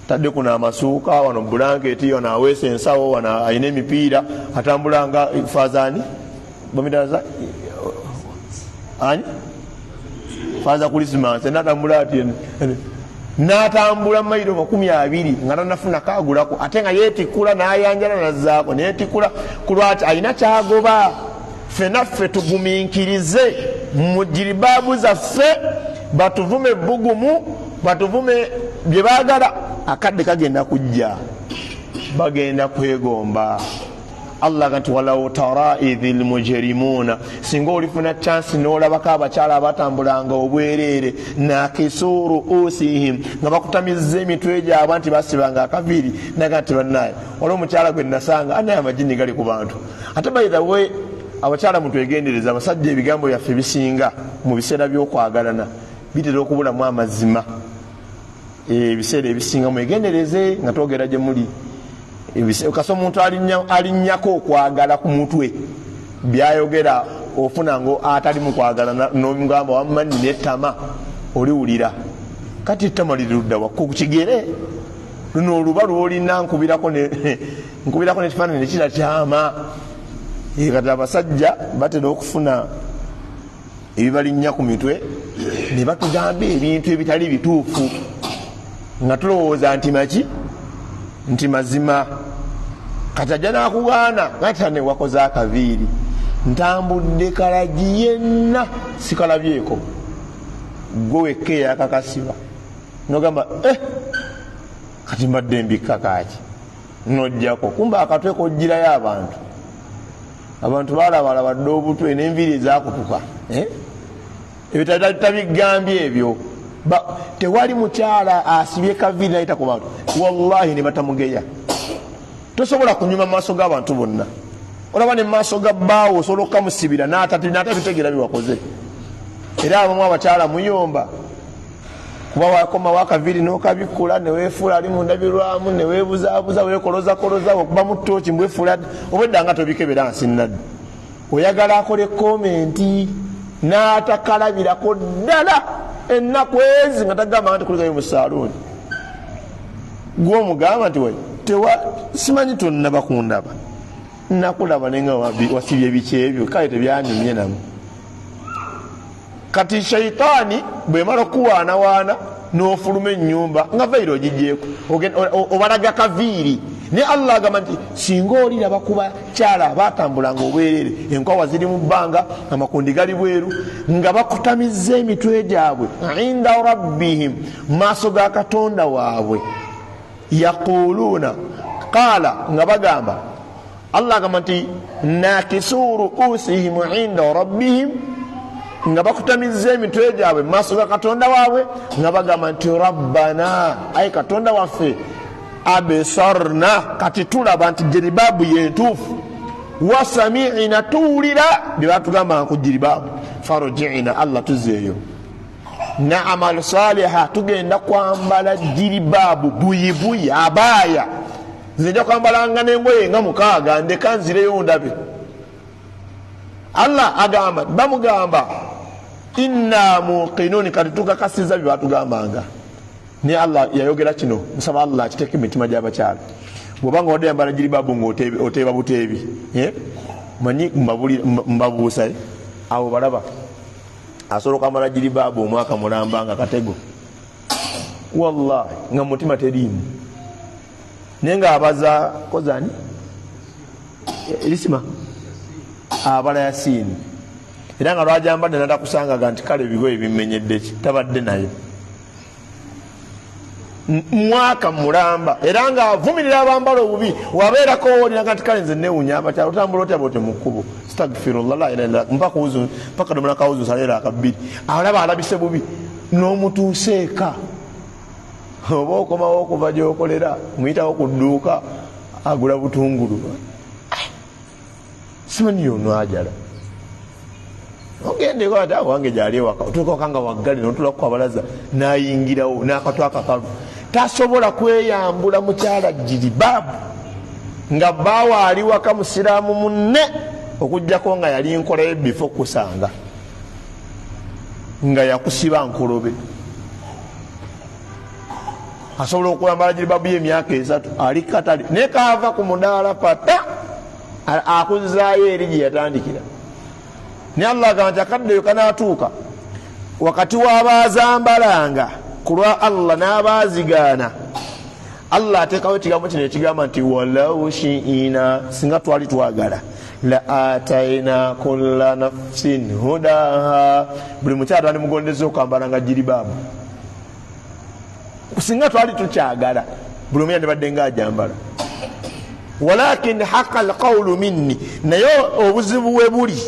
tadde kuna amasuuka wano bulanketi wano aweesa ensawo wano ayina emipiira atambulanga fazani bamitaza ani faza Christmas natambula ati natambula mailo 20 nga tanafuna kagulako ate nga yetikula nayanjala nazaako neyetikula kulwati ayina kyagoba. Fenaffe tugumiikirize mu jiribabu zaffe batuvume bugumu batuvume bye baagala akadde kagenda kujja bagenda kwegomba. Allah gati walau tara idhil mujrimuna singa olifuna chance n'olabako abakyala abatambulanga obwereere nakisuru usihim nga bakutamizza emitwe gyabwe nti basibanga akaviri naga nti bannaye waliwo omukyala gwe nasanga anaye amajini gali ku bantu ate by the way abakyala mutwegendereza abasajja ebigambo byaffe bisinga mu biseera by'okwagalana bitera okubulamu amazima. Ebiseera ebisinga mwegendereze nga twogera gye muli kasa omuntu alinnyako okwagala ku mutwe byayogera ofuna ngo atali mu kwagala nomugamba wammanyi n'ettama oliwulira kati ettama lirudda wakko ku kigere luno oluba lwolina nkubirako nekifaananyi nekira kyama. Kati abasajja batera okufuna ebibalinnya ku mitwe ne batugamba ebintu ebitali bituufu nga tulowooza nti maki nti mazima. Kati ajja nakugaana gatane wakoze akaviiri ntambudde kalagi yenna sikalabyeko gwe wekka eyakakasiba nogamba kati mbadde mbikka kaaki nojjako kumba akatwe kojjirayo abantu balabala dde obutwe n'enviiri ezakutuka ebyo tabigambye ebyo tewali mukyala asibye kaviiri nayita ku bantu wallahi ne batamugeya tosobola kunyuma maaso g'abantu bonna olaba ne maaso ga bbaawo osobola okukamusibira n'atabitegeera biwakoze era abamu abakyala muyomba kuba wakoma wakaviiri n'okabikula neweefuula ali mundabirwamu neweebuzaabuza weekolozakoloza okuba mu ttooki mbwefuula obwedda nga tobikebera nsinnaddu oyagala akole komenti n'atakalabirako ddala ennaku ezi nga tagamba nti kuligayo mu saaluuni gw'omugamba nti simanyi tonnaba kundaba nakulaba nenga wasibye biki ebyo kale tebyanyumye namu kati shaitaani bwemala okuwaanawaana n'ofuluma ennyumba nga vaire ogijjeeko obalaga kaviiri ne Allah agamba nti singa oliraba kuba kyala abatambulanga obwerere enkwawa ziri mu bbanga amakundi gali bweru nga bakutamizza emitwe gyabwe inda rabbihim maaso ga katonda waabwe yaquluuna qaala nga bagamba Allah agamba nti nakisu ruusihim inda rabbihim nga bakutamizza emitwe gyabwe maaso ga katonda waabwe nga bagamba nti rabbana ayi katonda waffe abesarna kati tulaba nti jiribabu yentuufu wasamiina tuwulira bye batugamba ku jiribabu farjiina Allah tuzeeyo na'amal saliha tugenda kwambala jiribabu buyibuyi abaaya nzija kwambalanga n'engoye nga mukaaga ndeka nzireyo ndabe Allah agamba bamugamba inna muqinun kati tukakasiza bye batugambanga ni Allah yayogera kino musaba Allah kiteke mitima gy'abakyala bwobanga wadde yambala jiribabu ng'oteeba buteebi manyi mbabuusa abo balaba asobola okwambala jiribabu omwaka mulamba nga katego wallahi nga mutima teriimu naye nga abaza kozani erisima abala yasiini era nga lwajambadde natakusangaga nti kale ebigoye bimenyedde ki tabadde nayo mwaka mulamba era nga avumirira abambala obubi wabeerako olinaga nti kale nze newunya abakyala otambula otya bote mu kkubo stagfirullah la ilaha illa mpaka domala kawuzu salera akabiri alaba alabise bubi n'omutuuseeka oba okomawo okuva gyokolera muyitawo ku dduuka agula butungulu simanyi yonwajala ogendeko ate awange gyali ewaka otuukakanga waggali notulako kwabalaza nayingirawo n'akatw akakalu tasobola kweyambula mukyala jiribabu nga baawa ali waka musiraamu munne okugjako nga yali nkolayo bifo kusanga nga yakusiba nkolobe asobola okwambala jiribabu y'emyaka 3 ali katali naye kaava ku mudaala pata akuzaayo eri gye yatandikira ne Allah agamba nti akaddeyo kanaatuuka wakati w'abaazambalanga ku lwa Allah n'abaazigaana Allah ateekawo ekigambo kino ekigamba nti walau shi'ina singa twali twagala la ataina kulla nafsin hudaha buli mukyala twali mugondeza okwambalanga jiribabu singa twali tukyagala buli omu yandibadde ngaajambala walakin haqa alqawlu minni naye obuzibu we buli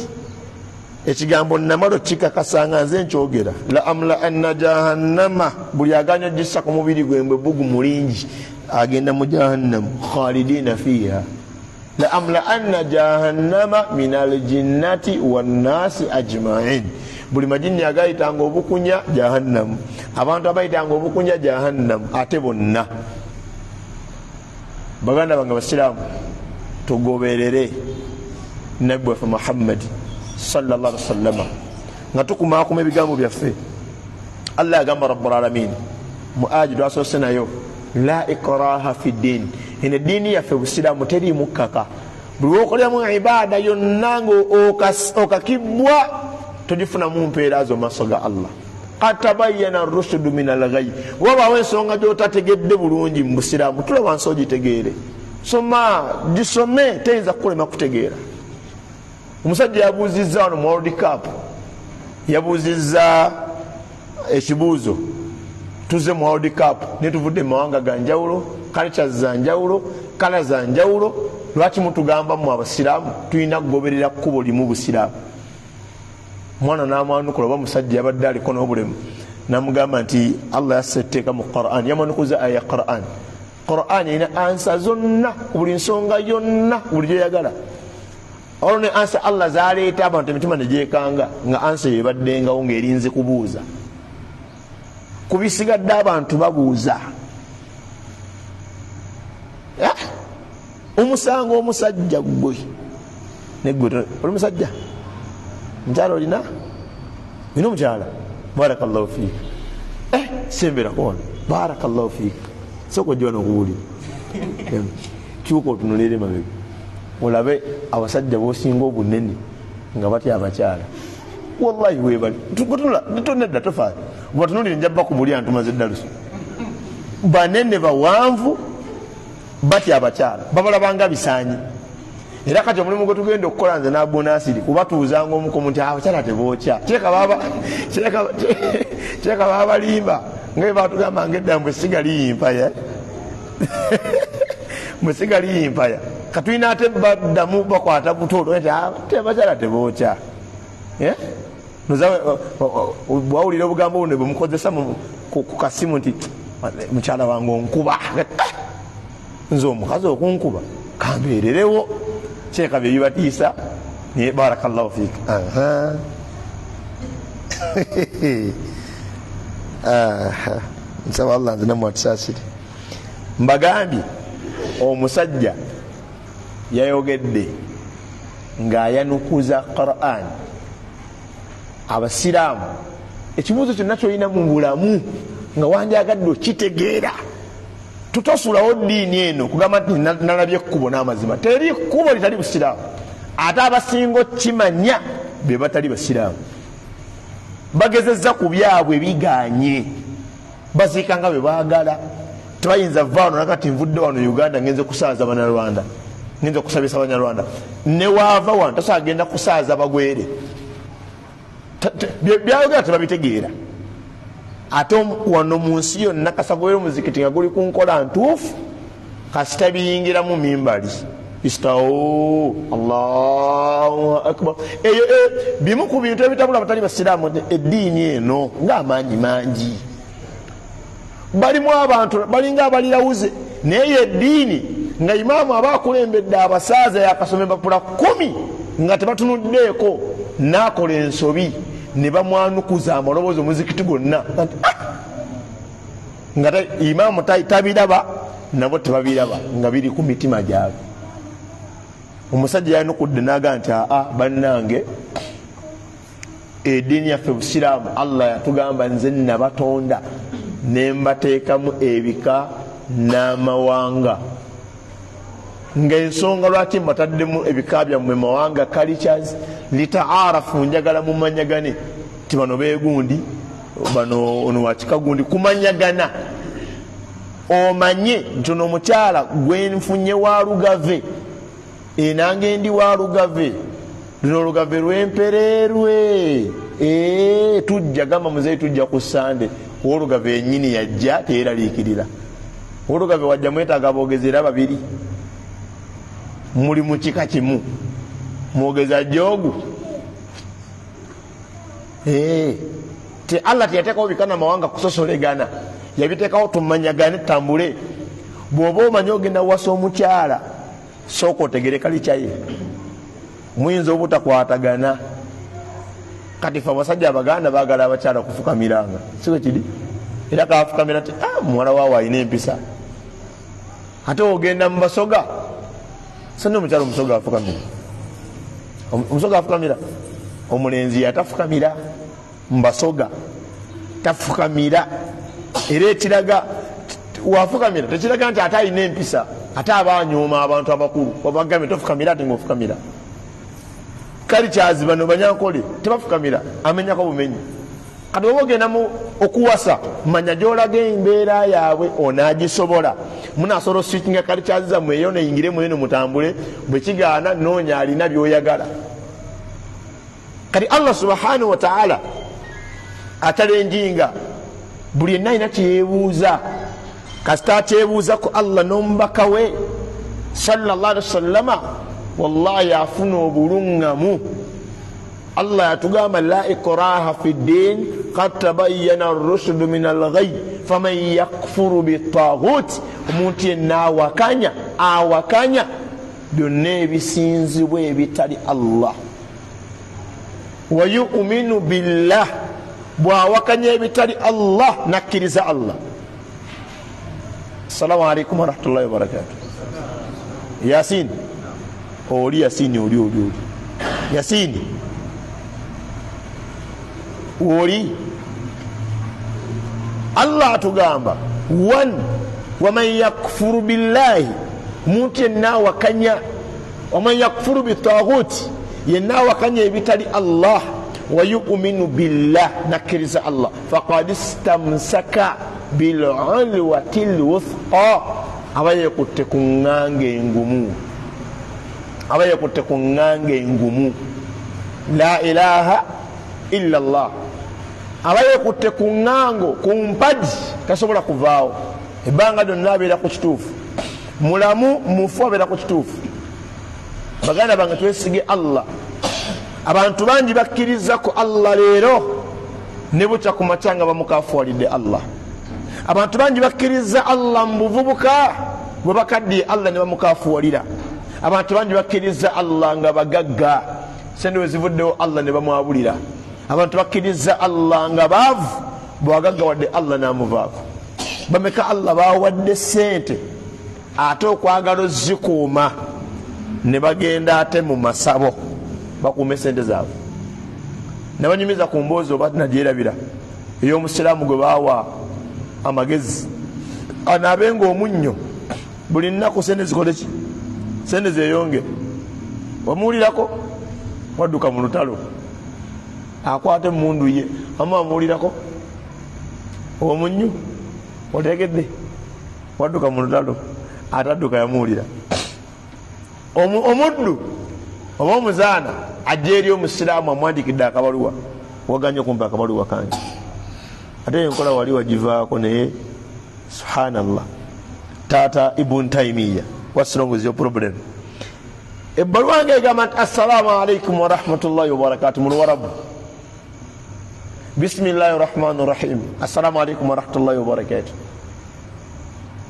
ekigambo namalo kikakasanga nze nkyogera la amla anna jahannama buli aganya gissa ku mubiri gwembwe bugu mulingi agenda mu jahannamu khalidina fiha la amla anna jahannama min aljinnati wannasi ajma'in buli majini agayitanga obukunya jahannamu abantu abayitanga obukunya jahannamu ate bonna baganda bange basiraamu tugoberere nabbi waffe Muhammad sallallahu alaihi wasallam nga tukumaakuma ebigambo byaffe Allah agamba rabbul alamin mu ajidu asoose nayo la ikraha fi ddin ene ddiini yaffe busiraamu teriimu kkaka buli wokoleramu ibaada yonna okakibwa togifunamu mpeera zo maaso ga Allah qad tabayyana ar-rushdu min al-ghayy wabaawo ensonga gy'otategedde bulungi mu busiraamu tulaba nsi ogitegeere soma gisome teyinza kukulema kutegeera omusajja yabuuzizza wano mu World Cup yabuuzizza ekibuuzo tuze mu World Cup ne tuvudde mu mawanga ga njawulo cultures za njawulo kala za njawulo lwaki mutugamba mu abasiraamu tulina kugoberera kkubo limu busiraamu mwana n'amwanukula oba musajja yabadde aliko n'obulemu namugamba nti Allah yasse etteeka mu Qur'an yamanukuza aya Qur'an Qur'an ina ansa zonna buli nsonga yonna buli gyoyagala olwo ne ansa Allah zaleeta abantu emitima ne gyekanga nga ansa yebaddengawo ng'erinze kubuuza kubisigadde abantu babuuza omusango omusajja gwe neggwe oli musajja mukyala olina ina omukyala barakallahu fiik sembera koona barakallahu fiik soko ojja wano okuwulira kyuka otunulire mabega olabe abasajja bosinga obunene nga batya abakyala wallahi webali tonedda tofaale batunulire njabba ku buli antumaze eddaluso banene bawanvu batya abakyala babalabanga bisaanyi era kati omulimu gwe tugenda okukola nze nagonasiri kubatuuzanga omukomu nti abakyala tebookya kireka babalimba nga batugamba ngaedda mbwesigali yimpaya mwesigali yimpaya katulina ate baddamu bakwata butoolo nti abakyala tebookya bwawulira obugambo buno bwemukozesa ku kasimu nti mukyala wange onkuba nze omukazi okunkuba kambeererewo kyeka byebibatiisa naye barakallahu fiik nsaba Allah nze namwakisaasire mbagambye omusajja yayogedde ng'ayanukuza Qur'an abasiraamu ekibuuzo kyonna kyolina mu bulamu nga wanjagadde okitegeera tutosulawo ddiini eno kugamba nti nalabye ekkubo n'amazima teri kkubo litali busiraamu ate abasinga okimanya be batali basiraamu bagezezza ku byabwe biganye baziika nga bwe baagala tebayinza vaano nakati nvudde wano Uganda ngenze kusaaza bannarwanda ngenze okusabisa bannarwanda newaava wano tasobola genda kusaaza bagwere byayogera tebabitegeera ate wano mu nsi yonna kasagobera omuzikiti nga guli ku nkola ntuufu kasita biyingiramu mimbali istawo Allahu akbar eyo bimu ku bintu ebitabula abatali basiraamu eddiini eno ng'amaanyi mangi balimu abantu balinga abalirawuze naye eddiini nga imaamu aba akulembedde abasaaza yakasome bapula 10 nga tebatunuddeeko n'akola ensobi ne bamwanukuza amaloboozi omuzikiti gonna nga imaamu tabiraba nabo tebabiraba nga biri ku mitima gyabwe omusajja yanukudde naga nti bannange eddiini yaffe busiraamu Allah yatugamba nze nabatonda nembateekamu ebika n'amawanga ng'ensonga lwaki mbataddemu ebika byammwe mawanga cultures litaarafu njagala mumanyagane ti bano beegundi bano ono wakikagundi kumanyagana omanye nti ono omukyala gwenfunye wa lugave enange ndi wa lugave luno olugave lwempererwe tujja gamba muzeyi tujja ku Sande olugave ennyini yajja teeraliikirira olugave wajja mwetaaga boogezera babiri muli mu kika kimu mwogeza jogu te Allah teyateekawo bikana mawanga kusosolegana yabiteekawo tumanyagane tambule bw'oba omanyi ogenda wasa omukyala sooka otegere kalikyaye muyinza obutakwatagana kati fe abasajja abaganda baagala abakyala kufukamiranga siwe kiri era kafukamira ti muwala waawe alina empisa ate ogenda mu basoga sonna omukyala omusoga afukamira omusoga afukamira omulenzi yatafukamira mu basoga tafukamira era ekiraga wafukamira tekiraga nti ate alina empisa ate abanyooma abantu abakulu wabagambe tofukamira ate ngaofukamira kali kyazibano banyankole tebafukamira amenyako bumenyi kati oba ogenda okuwasa manya gyolaga embeera yaabwe onaagisobola munasobola oswikinga kali kyaziza mweyo neyingire mweno mutambule bwekigaana noonya alina byoyagala kati Allah subhanahu wa ta'ala atalenjinga buli yenna alina kyebuuza kasita kyebuuza ku Allah n'omubaka we sallallahu alaihi wasallama wallahi afuna obulungamu. Allah yatugamba la ikraha fi ddin qad tabayyana ar-rushdu min al-ghayy faman yakfuru bit-taghut, omuntu yenna awakanya byonna ebisinzibwa ebitali Allah wa yu'minu billah, bwawakanya ebitali Allah nakkiriza Allah. Assalamu alaikum warahmatullahi wabarakatuh. Yasin oli Yasini oli Yasini oli Allah atugamba waman yakfuru billahi, omuntu yenna wakanya, waman yakfuru bitaghuti, yenna wakanya ebitali Allah, wa yu'minu billah, nakkiriza Allah, faqad istamsaka bil'ulwati lwuthqa, aba yekutte ku ŋŋange engumu, la ilaha illa Allah, aba yekutte ku ŋŋango, ku mpagi tasobola kuvaawo, ebbanga lyonna abeera ku kituufu, mulamu mufu abeera ku kituufu. Baganda bange twesige Allah. Abantu bangi bakkiriza ku Allah leero ne bukya ku makya nga bamukafuwalidde Allah. Abantu bangi bakkiriza Allah mu buvubuka bwe bakaddiye Allah ne bamukafuwalira. Abantu bangi bakkiriza Allah nga bagagga sente we zivuddewo Allah ne bamwabulira. Abantu bakkiriza Allah nga baavu bwagagga wadde Allah n'amuvaavu. Bameka Allah bawadde sente ate okwagala ozikuuma ne bagenda ate mu masabo bakuume sente zaabwe. Nabanyumiza ku mboozi oba nagyerabira ey'omusiraamu gwe baawa amagezi anaabenga omunnyo buli nnaku sente zikole ki, sente zeeyonge. Wamuwulirako wadduka mu lutalo akwate mundu ye ama wamuwulirako omunnyu otegedde wadduka mu lutalo atadduka yamuwulira. Omuddu oba omuzaana ajja eri omusiraamu amwandikidde akabaluwa, waganye okumpa akabaluwa kange, ate enkola wali wagivaako naye subhanallah. Taata Ibn Taymiya, what's wrong with your problem? Ebbaluwa nge egamba nti assalamu alaikum warahmatullahi wabarakatuh mu Luwarabu. Bismillahi rahmani rahim, assalamu alaikum warahmatullahi wabarakatuh.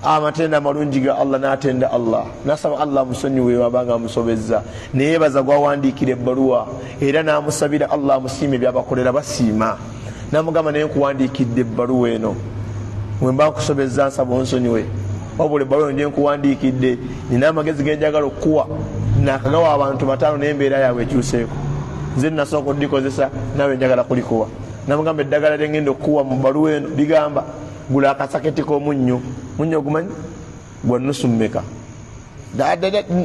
Amatenda malungi ga Allah n'atenda Allah, nasaba Allah musonyiwe wabanga amusobezza, neyebaza gwawandikira ebbaluwa era n'amusabira Allah amusiime byabakolera basiima. Namugamba naye nkuwandiikidde ebbaluwa eno, bwe mba nkusobezza nsaba onsonyiwe, wabula ebbaluwa eno gye nkuwandiikidde nina amagezi ge njagala okukuwa, nakagawa abantu 5 n'embeera yaabwe ekyuseeko, nze nasooka oddikozesa nawe njagala kulikuwa. Namugamba eddagala lye ngenda okukuwa mu bbaluwa eno ligamba gula akasaketi k'omunnyo, munnyo gumanyi gwa nusu mmeka,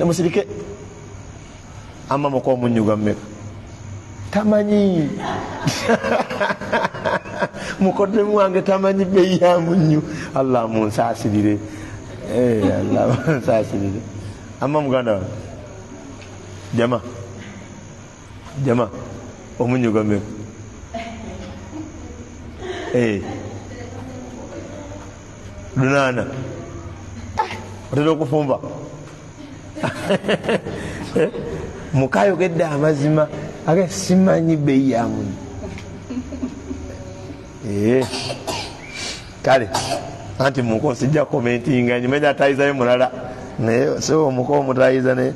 musirike amamo k'omunnyo gwa mmeka tamanyi mukodemu wange tamanyi bbeeyi ya munnyo. Allah munsaasirire, Allah munsaasirire. Amma muganda wange jama omunnyo gwa mmeka? Lunana otera okufumba mukayogedde amazima age simanyi bbeeyi ya munnyo. Kale anti muko sijja komentinga nyimenya atayizayo mulala naye so omuko omutayiza ne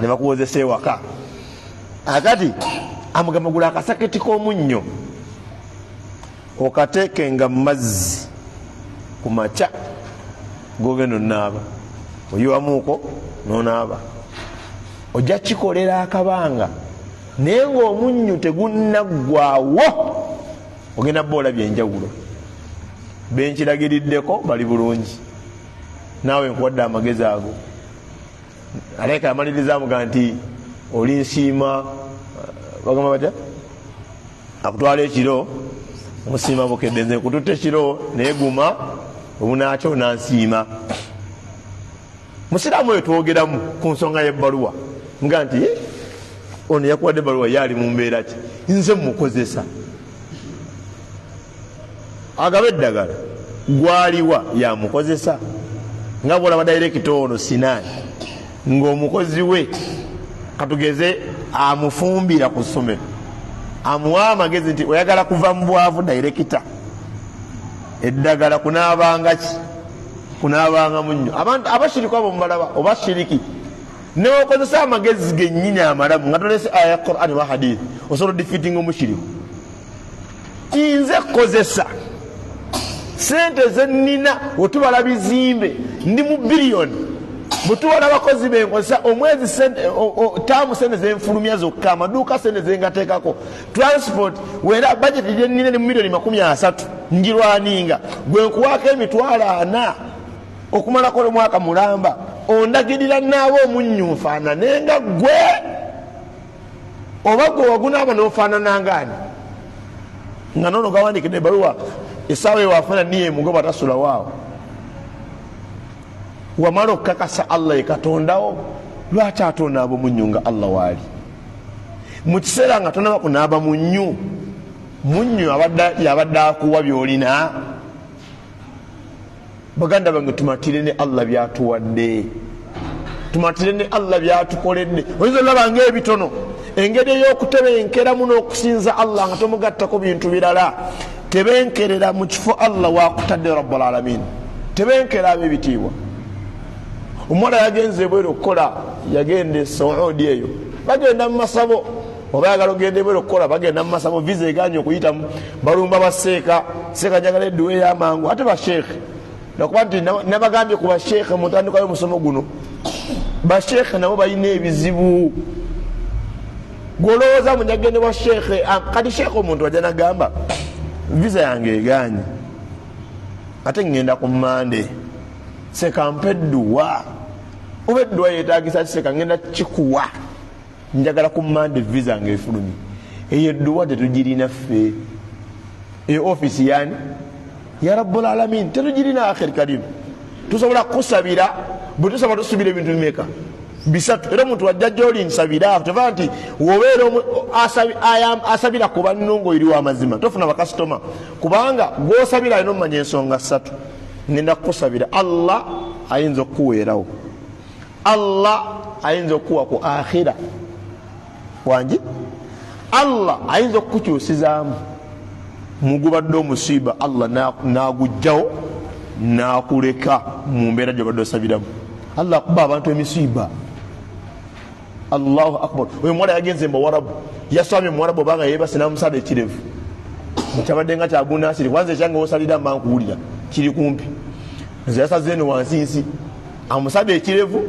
bakuwozesa ewaka. Akati amugamba gula akasaketi k'omunnyo okateekenga mu mazzi ku makya gogenda onaaba, oyiwamuuko n'onaaba, ojja kikolera akabanga naye ng'omunnyu tegunnaggwaawo ogenda bba olabye enjawulo. Benkiragiriddeko bali bulungi, naawe nkuwadde amagezi ago. Aleka amaliriza amuga nti oli nsiima bagamba batya akutwala ekiro musiima bukedde, nze kututte ekiro neeguma obunakyo onansiima. Musiraamu oyo twogeramu ku nsonga y'ebbaluwa nga nti ono yakuwadde ebbaluwa yaali mu mbeera ki, nze mukozesa agaba eddagala gwaliwa yamukozesa. nga bwolaba dairekito ono Sinani ng'omukozi we katugeze amufumbira ku ssomero amuwa amagezi nti oyagala kuva mu bwavu dairekita eddagala kunaabanga munnyo abantu abashiriki abo mubalaba oba shiriki newakozesa amagezi gennyini amalamu nga tolese aya ya Qur'an wa hadith osobola defeating omushiriku nze kozesa sente zennina wetubala bizimbe ndi mu biliyoni butubala abakozi benkozesa omwezi taamu sente zenfulumya zokka amaduuka sente zengateekako transport wera budget gyennina ne mu miliyoni 30 njirwaninga gwe nkuwaako emitwalo 4 okumalako omwaka mulamba ondagirira naabo omunnyu nfaananenga gwe oba gwe wagunaaba n'ofaananangaani nga nono gawandikidde ebbaluwa essaawa ewafuna niye mugo batasula waawo wamala okukakasa Allah ye katondawo lwaki atonda ab'omunnyu nga Allah waali mu kiseera nga tonaba kunaaba munnyu yabadde akuwa byolina baganda bange tumatire ne Allah byatuwadde tumatire ne Allah byatukoledde oyinza olaba ng'ebitono engeri ey'okutebenkeramu n'okusinza Allah nga tomugattako bintu birala tebenkerera mu kifo Allah wakutadde rabbul alamin tebenkera ab'ebitiibwa omuwala yagenze bwere okukola yagende Saudi eyo bagenda mu masabo oba yagala ogende bwere okukola bagenda mu masabo visa eganye okuyitamu balumba baseeka seeka njagala edduwa ey'amangu ate basheekhe nakuba nti nabagambye ku basheekhe mu ntandikwa y'omusomo guno basheekhe nabo balina ebizibu golowooza munyagende wa sheekhe kati sheekhe omuntu wajja nagamba visa yange eganye ate ngenda ku Mande sekampa edduwa oba edduwa yeetagisa kiseka ngenda kikuwa njagala ku Mande visa ngaefulumye eyo edduwa tetugirina ffe eyo ofisi yani ya rabbul alamin tetugirina akhir karim tusobola kusabira bwe tusaba tusubira ebintu bimeka bisatu era omuntu wajja gy'oli nsabira tova nti wobeera asabira ku banno ng'oyiriwo amazima tofuna bakasitoma kubanga gw'osabira alina omumanya ensonga 3 ngenda kukusabira Allah ayinza okukuweerawo Allah ayinza okukuwa ku akhira wangi Allah ayinza okukukyusizaamu mugubadde omusiiba Allah n'agujjawo n'akuleka mu mbeera gy'obadde osabiramu Allah akuba abantu emisiiba Allahu akbar oyo mwala yagenze mu Warabu yaswamye mu Warabu banga yebase namusala ekirevu mukyabadde nga kyabunasiri kwanza ekyange wosalira mankuwulira kiri kumpi nze yasazeno wansinsi amusabye ekirevu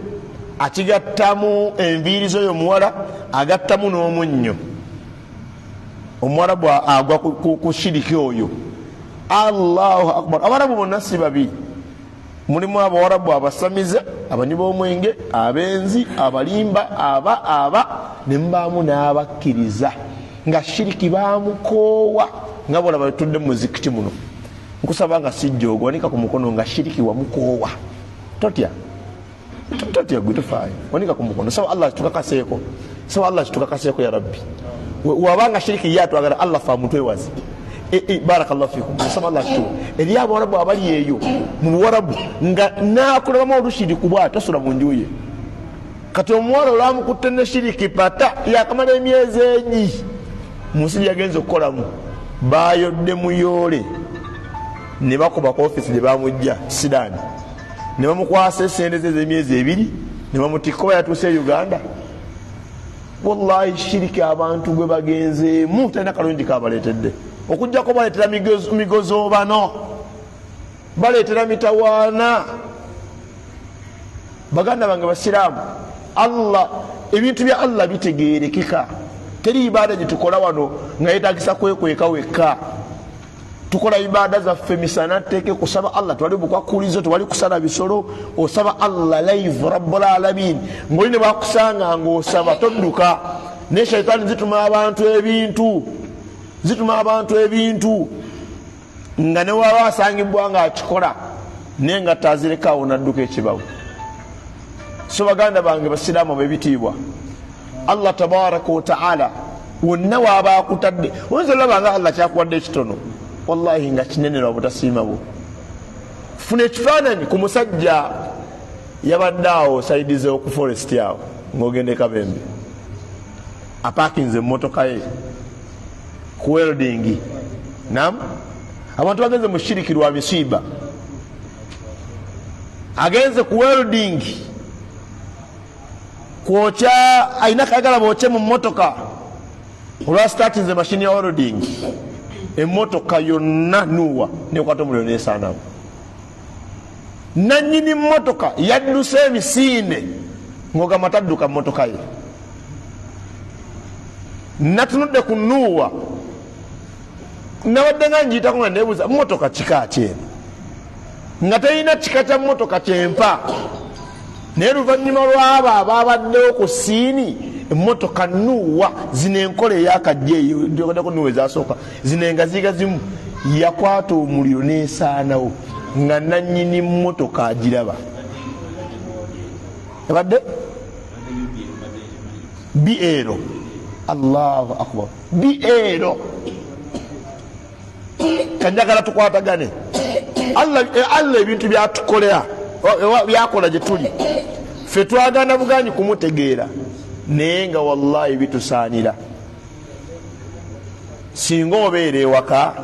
akigattamu enviiri z'oyo muwala agattamu n'omunnyo Omwarabu agwa ku shiriki oyo Allahu akbar Abarabu bonna si babiri mulimu Abawarabu abasamiza abanywi b'omwenge abenzi abalimba aba nembaamu n'abakkiriza nga shiriki baamukoowa nga bolaba betudde mu muzikiti muno nkusaba nga sijjoogo wanika ku mukono nga shiriki wamukoowa totya gwe tofaayo wanika ku mukono saba Allah kitukakaseeko ya rabbi wabanga shiriki yatwagala Allah faamu twewazi barakallahu fikum saba Allah kitu eri Abawarabu abali eyo mu Warabu nga nakulabamu olushiri kubwa tasula mu njuye kati omuwala olamukutte ne shiriki pata yakamala emyezi enyi musiri yagenze okukolamu bayodde muyoole ne bakuba ku ofisi gye bamujja Sidani ne bamukwasa esente ze ez'emyezi 2 ne bamutikka oba yatuuse e Uganda wallahi shiriki abantu gwe bagenzeemu talina kalungi kabaleetedde okujjako baleetera migozoobano baleetera mitawaana baganda bange basiraamu Allah ebintu bya Allah bitegeerekeka teri ibaada gye tukola wano nga yeetagisa kwekweka wekka tukola ibaada zaffe misana teeke kusaba Allah twali bukwakulizo twali kusala bisolo osaba Allah live rabbul alamin ngoli ne bakusanga ng'osaba todduka ne shaytaani zituma abantu ebintu nga ne waba asangibwa nga akikola naye nga tazirekawo nadduka ekibawo so baganda bange basiraamu b'ebitiibwa Allah tabaraka wa ta'ala wonna waaba akutadde oyinza olaba nga Allah kyakuwadde ekitono wallahi nga kinene lwa butasiima bwo funa ekifaananyi ku musajja yabadde awo saidize oku forest awo ng'ogende Kabembe aparkinze emmotoka ye ku welding. Nam abantu bagenze mu shiriki lwa misiba, agenze ku welding kwokya, ayina kayagala bookye mu mmotoka olwa startinze mashini ya welding, emmotoka yonna nuwa nekwata omuliro nesaanawo. Nannyini mmotoka yadduse emisinde ng'ogamba tadduka mmotoka ye. Natunudde ku nuwa nabadde nga njiyitako nga nebuuza mmotoka kika kyeno nga terina kika kya mmotoka kyempa, naye luvannyuma lwabo ababaddewo ku siini emmotoka nuwa zino enkola eyakajja eyo ndyogadeko nuwa ezasooka zino engaziga zimu yakwata omuliro nesaanawo nga nannyini mmotoka agiraba. Ebadde biero. Allahu akbar, biero. Kanjagala tukwatagane. Allah ebintu byatukolera byakola gye tuli ffe twagana buganyi kumutegeera, naye nga wallahi bitusaanira. Singa obeera ewaka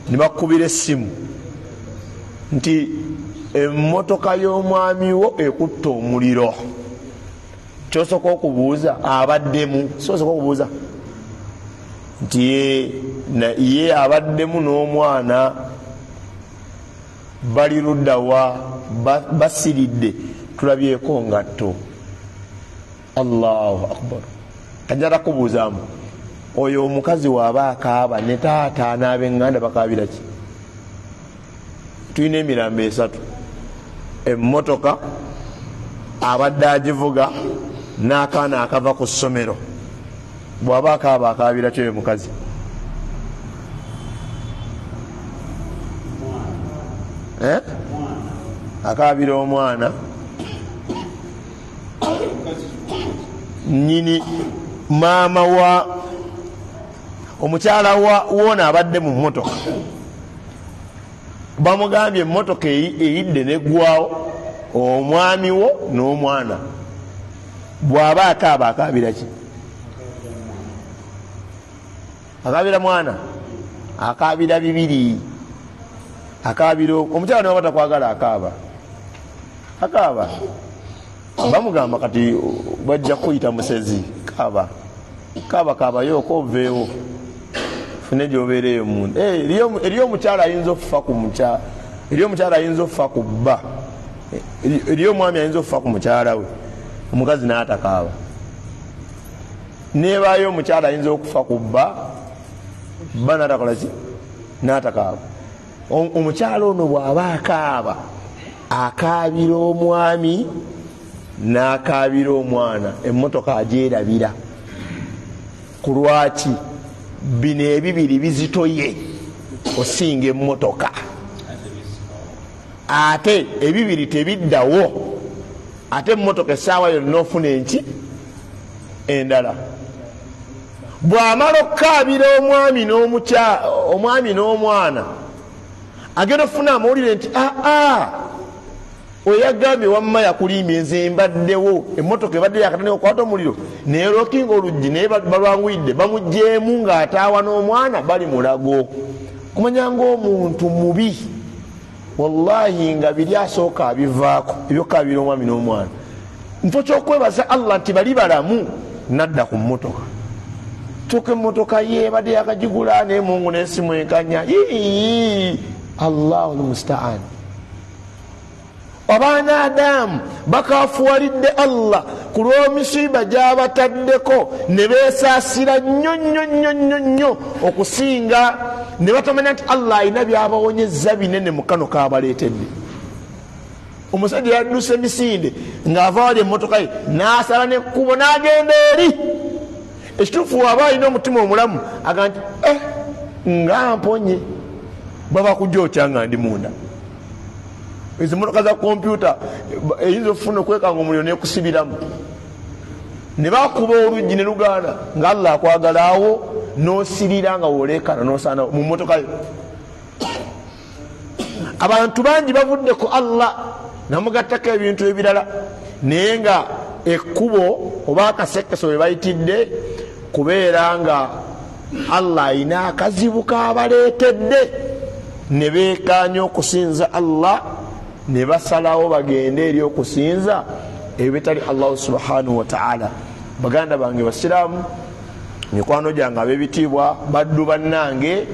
ne bakubira essimu nti emmotoka y'omwami wo ekutta omuliro, kyosooka okubuuza abaddemu, sosooka okubuuza nti ye abaddemu n'omwana bali luddawa, basiridde, tulabyeko ngatto. Allahu akbar. Kanjala kubuuzaamu oyo omukazi waaba akaaba ne taata n'ab'eŋŋanda bakaabira ki? Tulina emirambo esatu: emmotoka abadde agivuga n'akaana akava ku ssomero. Bw'aba akaaba akaabira kyo mukazi? Akaabira omwana. Nnyini maama wa omukyala woona abadde mu mmotoka, bamugambye emmotoka eyidde neggwawo, omwami wo n'omwana. Bw'aba akaaba akaabira ki? Akaabira mwana, akaabira bibiri. Akaabira omukyala niwaba takwagala akaaba bamugamba kati bajja kuyita musezi, kaaba yoko oveewo fune gyobeereyo munda. Eriyo omukyala ayinza okufa ku mukyala, eriyo omukyala ayinza okufa ku bba, eriyo omwami ayinza okufa ku mukyala we, omukazi n'atakaaba. Nebaayo omukyala ayinza okufa ku bba n'atakola ki? N'atakaaba. Omukyala ono bw'aba akaaba, akaabira omwami n'akaabira omwana, emmotoka agyerabira. Ku lwaki? Bino ebibiri bizitoye osinga emmotoka, ate ebibiri tebiddawo, ate emmotoka essaawa yonna ofuna enki endala. Bw'amala okukaabira omwami n'omwana, agenda ofuna amawulire nti oyagambye wamma yakulimbye, nze mbaddewo, emmotoka ebadde yakatandika okukwata omuliro, naye lookinga oluggi naye balwanguyidde, bamugjeemu ng'ataawa n'omwana bali mulago. Kumanya ng'omuntu mubi, wallahi nga biri asooka abivaako ebyokukaabira omwami n'omwana. Nfo kyokwebaza Allah nti bali balamu, nadda ku mmotoka. Kyokka emmotoka ye ebadde yakagigula n'emungu n'esimu enkanya. Allahu almustaan. Abaana Adamu bakafuwalidde Allah ku lw'emisiiba gy'abataddeko, ne beesaasira nnyo okusinga, ne batamanya nti Allah alina by'abawonyezza binene mu kano kaabaleetedde. Omusajja yadduse emisinde ng'ava wali emmotoka ye n'asala n'ekkubo n'agenda eri. Ekituufu aba alina omutima omulamu agamba nti nga mponye, baba kugyokya nga ndi munda. Ezo mmotoka za kompyuta eyinza okufuna okwekanga omuliro nekusibiramu, ne bakuba oluggi ne lugaana, nga Allah akwagala awo n'osirira nga woolekana n'osaana mu mmotoka yo. Abantu bangi bavudde ku Allah namugattako ebintu ebirala naye nga ekkubo oba akasekeso we bayitidde kubeera nga Allah ayina akazibu kabaleetedde ne beekaanya okusinza Allah ne basalawo bagende eri okusinza ebitali Allah subhanahu wa ta'ala. Baganda bange basiraamu, mikwano gyange ab'ebitiibwa, baddu bannange,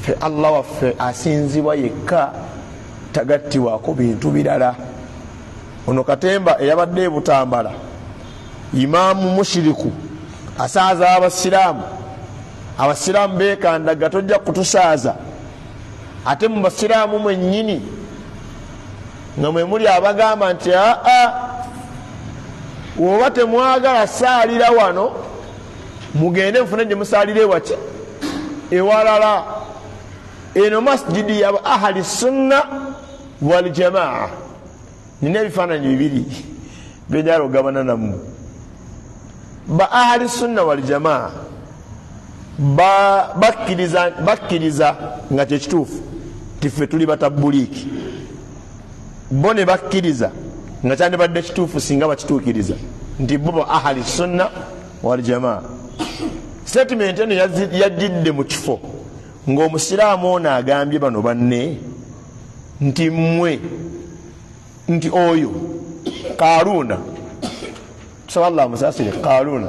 fe Allah waffe asinzibwa yekka, tagattibwako bintu birala. Ono Katemba eyabadde Butambala, imaamu mushiriku asaaza abasiraamu, abasiraamu beekandaga tojja kutusaaza, ate mu basiraamu mwennyini nga mwe muli abagamba nti oba temwagala saalira wano mugende mufune gye musaalire waki ewalala. Eno masjidi ya ahli sunna wal jamaa. Nina ebifaananyi bibiri byenjala ogabana namu. Ba ahli sunna wal jamaa bakkiriza nga kyekituufu tiffe tuli batabuliiki, bo ne bakkiriza nga kyandibadde kituufu singa bakituukiriza nti bo ba ahli sunna wal jamaa. Statement eno yajjidde mu kifo ng'omusiraamu ono agambye bano banne nti mmwe nti oyo Karuuna, tusaba Allah musaasire, Karuuna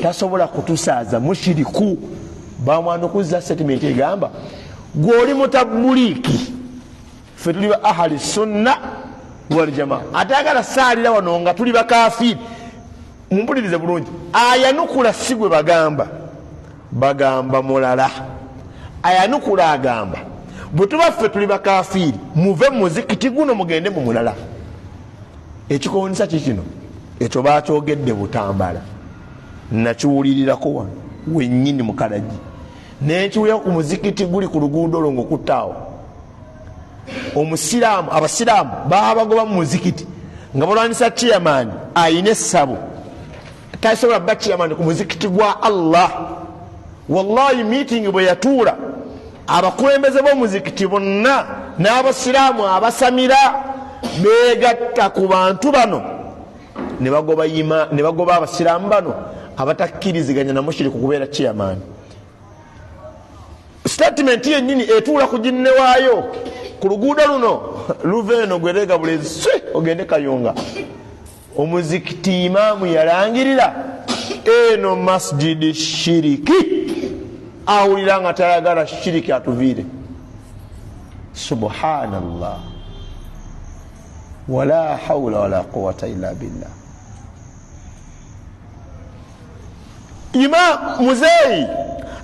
tasobola kutusaaza, mushiriku. Bamwanukuza statement egamba gw'oli mutabuliiki, ffe tuli ba ahli sunna wal jamaa, atagala saalira wano nga tuli bakafiiri. Mumpulirize bulungi, ayanukula si gwe bagamba, bagamba mulala. Ayanukula agamba bwe tuba ffe tuli bakafiiri muve mu muzikiti guno mugende mu mulala. Ekikoonisa kikino ekyo baakyogedde Butambala, nakiwulirirako wano wennyini mu Kalagi, nekiwulira ku muzikiti guli ku luguudo olwo ng'okuttaawo. Omusiraamu, abasiraamu baabagoba mu muzikiti nga balwanyisa chairman ayina essabo, tasobola bba chairman ku muzikiti gwa Allah. Wallahi meeting bwe yatuula, abakulembeze b'omuzikiti bonna n'abasiraamu abasamira beegatta ku bantu bano ne bagoba abasiraamu bano abatakkiriziganya na mushiriku kubeera chairman. Statement yennyini etuula ku ginne waayo ku luguudo luno luveeno gwerega bulezi ogende Kayunga. Omuzikiti imaamu yalangirira eno masjidi shiriki, awulira nga tayagala shiriki atuviire. Subhanallah, wala hawla wala quwwata illa billah. Imam muzeeyi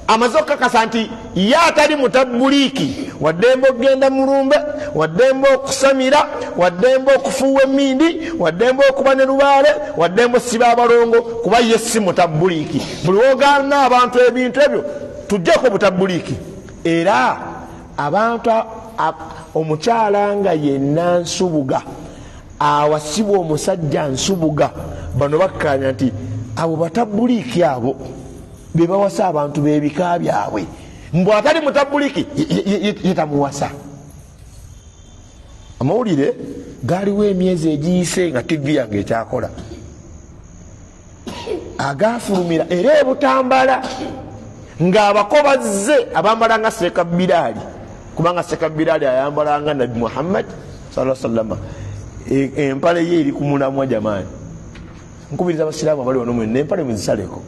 amaze okukakasa nti ye atali mutabuliiki, waddembe okugenda mulumbe, waddembe okusamira, waddembe okufuuwa emmindi, waddembe okuba ne lubaale, waddembe osiba abalongo, kuba ye si mutabuliiki. Buli wogaana abantu ebintu ebyo tujjeko butabuliiki. Era abantu omukyala nga yenna nsubuga, awasibwa omusajja nsubuga, bano bakkaanya nti abo batabuliiki abo be bawasa abantu b'ebika byabwe. Mbw atali mutabuliiki yetamuwasa. Amawulire gaaliwo emyezi egiyise nga TV yange ekyakola, agaafulumira era Butambala ng'abakobazze abambalanga Sekabiraali, kubanga Sekabiraali ayambalanga Nabi Muhammad sallallahu alaihi wasallam, empale ye eri ku mulamwa. Jamaani, nkubiriza abasiraamu abali wano mwenna empale muzisaleko,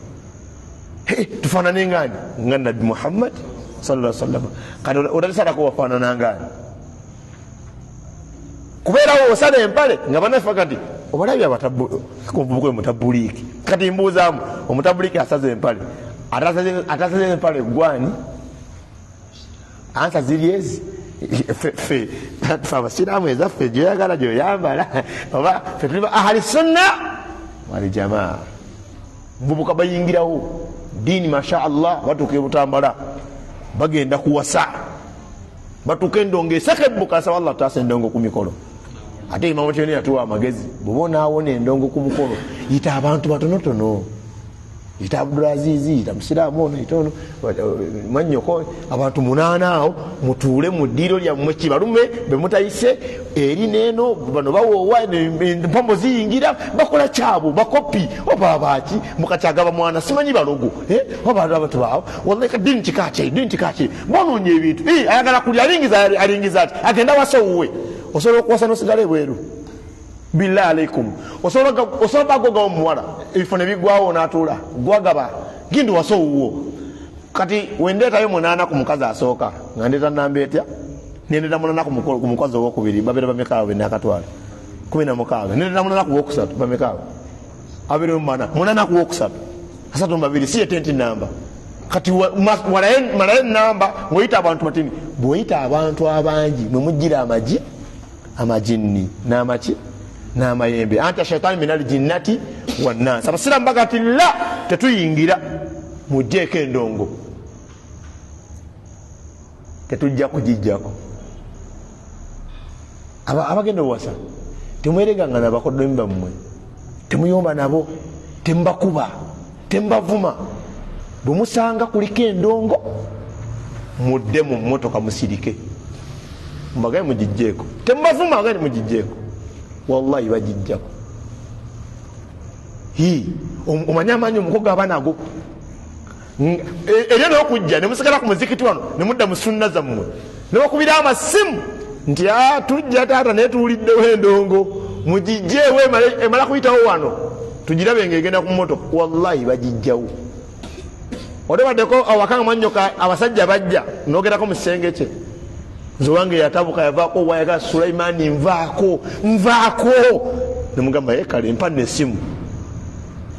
tufaanane ngani nga Nabi Muhammad sallallahu alaihi wasallam. Kati otalisalako wafaanana ngani? Kubeerawo osala empale nga banafe kati obalabye kumvubukwe mutabuliiki. Kati mbuuzaamu, omutabuliiki asaze empale, atasaze empale gwani? Ansa ziri ezi fe abasiraamu ezaffe gyoyagala gyoyambala, oba fe tuli ba ahli sunna wal jamaa. Bubuka bayingirawo dini masha Allah, batuuka Butambala bagenda kuwasa, batuuka endongo esaka ebbuka, nsaba Allah taasa endongo ku mikolo. Ate Imam Kyene yatuwa amagezi, bw'oba onaawona endongo ku mukolo yita abantu batonotono. ita Abdulazizi ita musiraamu ono ita ono manyoko abantu 8 awo mutuule mu ddiiro lyammwe kibalume be mutayise eri neeno bano bawoowa empombo ziyingira bakola kyabo bakopi oba baaki mukakyagaba mwana simanyi balogo oba abantu baawo wallahi dini kikaaki bonoonye ebintu ayagala kuli alingiza ati agenda wasowuwe osobola okuwasa nosigala ebweru billahi alaikum osobola bagoga omuwala ebifo ne bigwawo n'atuula gwagaba gindi wasowuwo kati wendeetayo 8 ku mukazi asooka nga ndeeta namba etya nendeeta 8 ku mukazi owokubiri babeera bamekaawo benakatwala 16 nendeeta 8 ku wokusatu bamekaawo abiri mu 8 ku wokusatu 32 si etenti namba kati malayo namba ngoyita abantu matini bwoyita abantu abangi mwe mujjira amajinni n'amaki n'amayembe anta shaitani minal jinnati wannas abasiramu bagati la tetuyingira mujjeeko endongo tetujja kugijjako abagenda owasa temwereganga nabakoddomi bammwe temuyomba nabo temubakuba temubavuma bwemusanga kuliko endongo mudde mu mmotoka musirike mbagaye mugijjeeko temubavuma bagende mugijjeeko wallahi bagijjako omanya amaanyi omukogo aba nago era n'okujja ne musigala ku muzikiti wano ne mudda mu sunna zammwe ne bakubira amasimu nti tujja taata naye tuwuliddewo endongo mugijjeewo emala kuyitawo wano tugirabe ng'egenda ku mmotoka wallahi bagijjawo odebaddeko awakanga mwanyoka abasajja bajja nogerako mu kisenge kye nze wange yatabuka yavaako wayaga Sulaimaani nvaako nemugamba kale mpa nesimu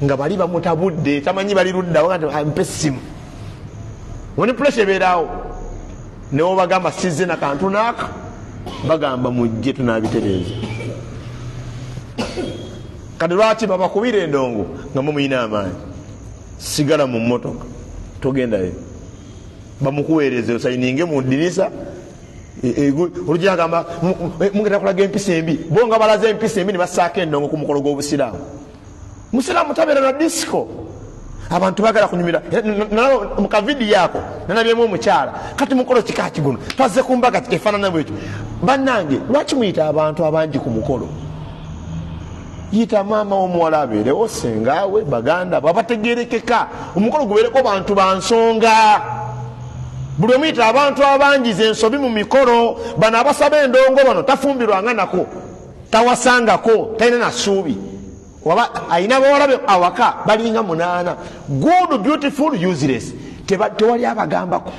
nga bali bamutabudde tamanyi bali ludda wakati mpe essimu woni pressure ebeeraawo newo bagamba sizze na kantu naaka bagamba mujje tunaabitereeza kati lwaki babakubira endongo nga mumuyina amaanyi sigala mu mmotoka togendayo bamukuweereze osayininge mu ddirisa olujja agamba mugenda kulaga empisa embi bo nga balaza empisa embi ne basaako endongo ku mukolo gw'obusiraamu musiraamu tabeera na disco abantu bagala kunyumira mu kavidi yako nanabyemu omukyala kati mukolo kikaaki guno twazze ku mbaga efaanana bwekyo bannange lwaki muyita abantu abangi ku mukolo yita maama w'omuwala abeerewo sengaawe baganda babategerekeka omukolo gubeereko bantu bansonga buli omuyita abantu abangiza ensobi mu mikolo bano abasaba endongo bano tafumbirwanga nako tawasangako talina nasuubi waba ayina bawalabe awaka balinga 8 good beautiful useless tewali abagambako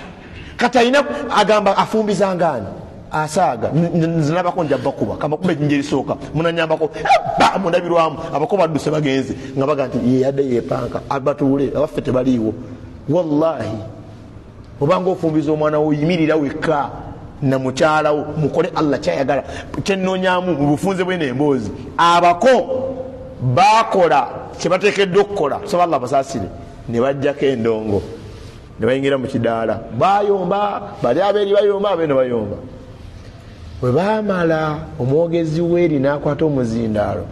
kati ayina agamba afumbizangaani asaaga nzinabako njabakuba kamakuba ejinjerisooka munanyambako mundabirwamu abako badduse bagenze nga baga nti yeyadde yepanka abatuule abaffe tebaliiwo wallahi obanga ofumbiza omwana wo yimirira wekka na mukyalawo mukole Allah kyayagala kyennoonyamu mu bufunze bwe n'emboozi abako bakola kyebateekeddwa okukola soba Allah basaasire ne bajjako endongo ne bayingira mu kidaala bayomba bali abeeri bayomba abeeno bayomba bwe baamala omwogezi weeri n'akwata omuzindaalo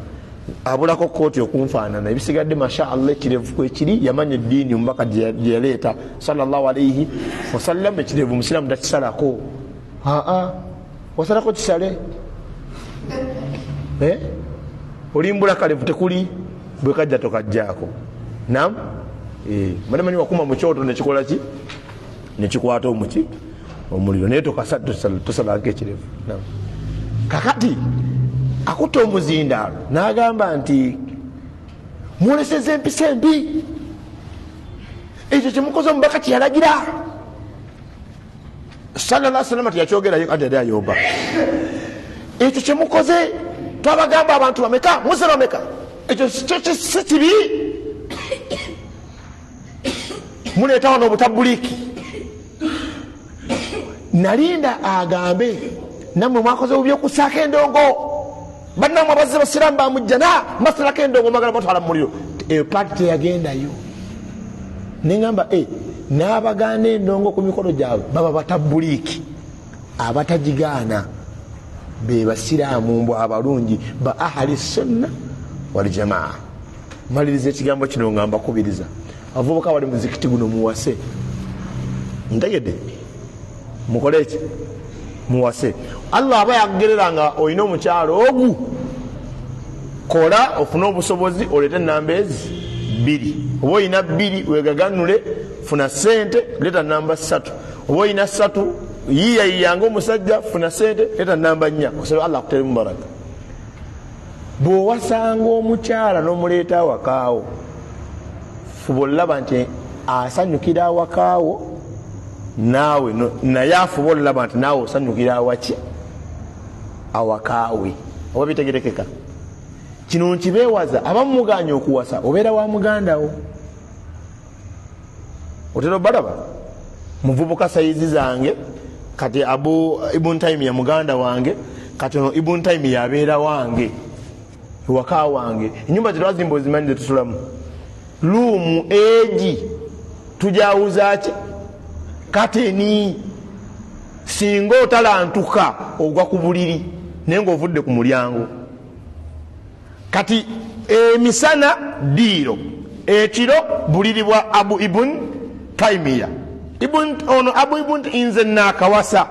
abulako kooti okunfaanana ebisigadde masha Allah ekirevu kwekiri yamanya eddiini omubaka gye yaleeta sallallahu alayhi wasallam ekirevu musiraamu takisalako wasalako kisale olimbula kalevu tekuli bwe kajja tokajjaako nam madamanyi wakuma mu kyoto nekikola ki nekikwata omuki omuliro naye tosalako ekirevu kakati akutta omuzindaalo n'agamba nti mwoleseza empisa embi ekyo kyemukoze omubaka kyeyalagira sallallahu alaihi wasallam tiyakyogerayo ate yali ayomba ekyo kyemukoze twabagamba abantu bameka muze bameka ekyo si kibi muleetawo n'obutabuliki nalinda agambe nammwe mwakoze bubi okusaako endongo bannamwe abazze basiraamu bamujjana masalako endongo magala batwala mu muliro eyo paati teyagendayo neŋŋamba n'abagaana endongo ku mikolo gyabwe baba batabuliiki abatagigaana be basiraamu mbw abalungi ba ahali sunna wal jamaa maliriza ekigambo kino nga mbakubiriza abavubuka bali muzikiti guno muwase ntegedde mukole ki muwase Allah aba yagereranga oyina omukyalo ogu kola ofuna obusobozi olete namba ezi 2 oba oyina 2 wegaganule funa sente leta namba 3 oba oyina 3 yiyayiyanga omusajja funa sente leta namba 4 osaba Allah akutere mubaraka bwowasanga omukyala n'omuleeta awakaawo fuba olaba nti asanyukira awakaawo naawe naye afuba olaba nti naawe osanyukira awaki awakaawe oba bitegerekeka kino nkibeewaza abamu muganya okuwasa obeera wa mugandawo otera balaba muvubuka sayizi zange kati Abu Ibn Taymiya muganda wange kati ono Ibn Taymiya abeera wange waka wange enyumba zitwazimba ozimanyi tusulamu luumu eji tujawuza ki kateni singa otalantuka ogwa ku buliri naye ng'ovudde ku mulyango kati emisana diiro ekiro buliri bwa Abu Ibn Taymiya ono Abu Ibn inze nakawasa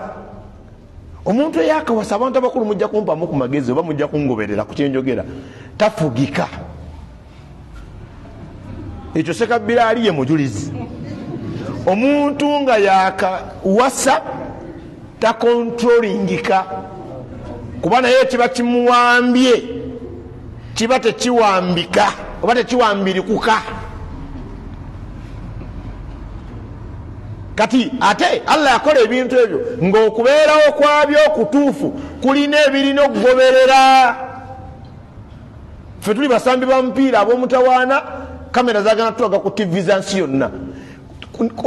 omuntu eyakawasa abantu abakulu mujja kumpamu ku magezi oba mujja kungoberera ku kyenjogera tafugika ekyo Ssekabira aliye mujulizi omuntu nga yakawasa takontrolingika kuba naye kiba kimuwambye kiba tekiwambika oba tekiwambirikuka kati ate Allah yakola ebintu ebyo ng'okubeerawo kwabyo okutuufu kulina ebirina okugoberera ffe tuli basambi ba mupiira ab'omutawaana kamera zagana tulaga ku TV za nsi yonna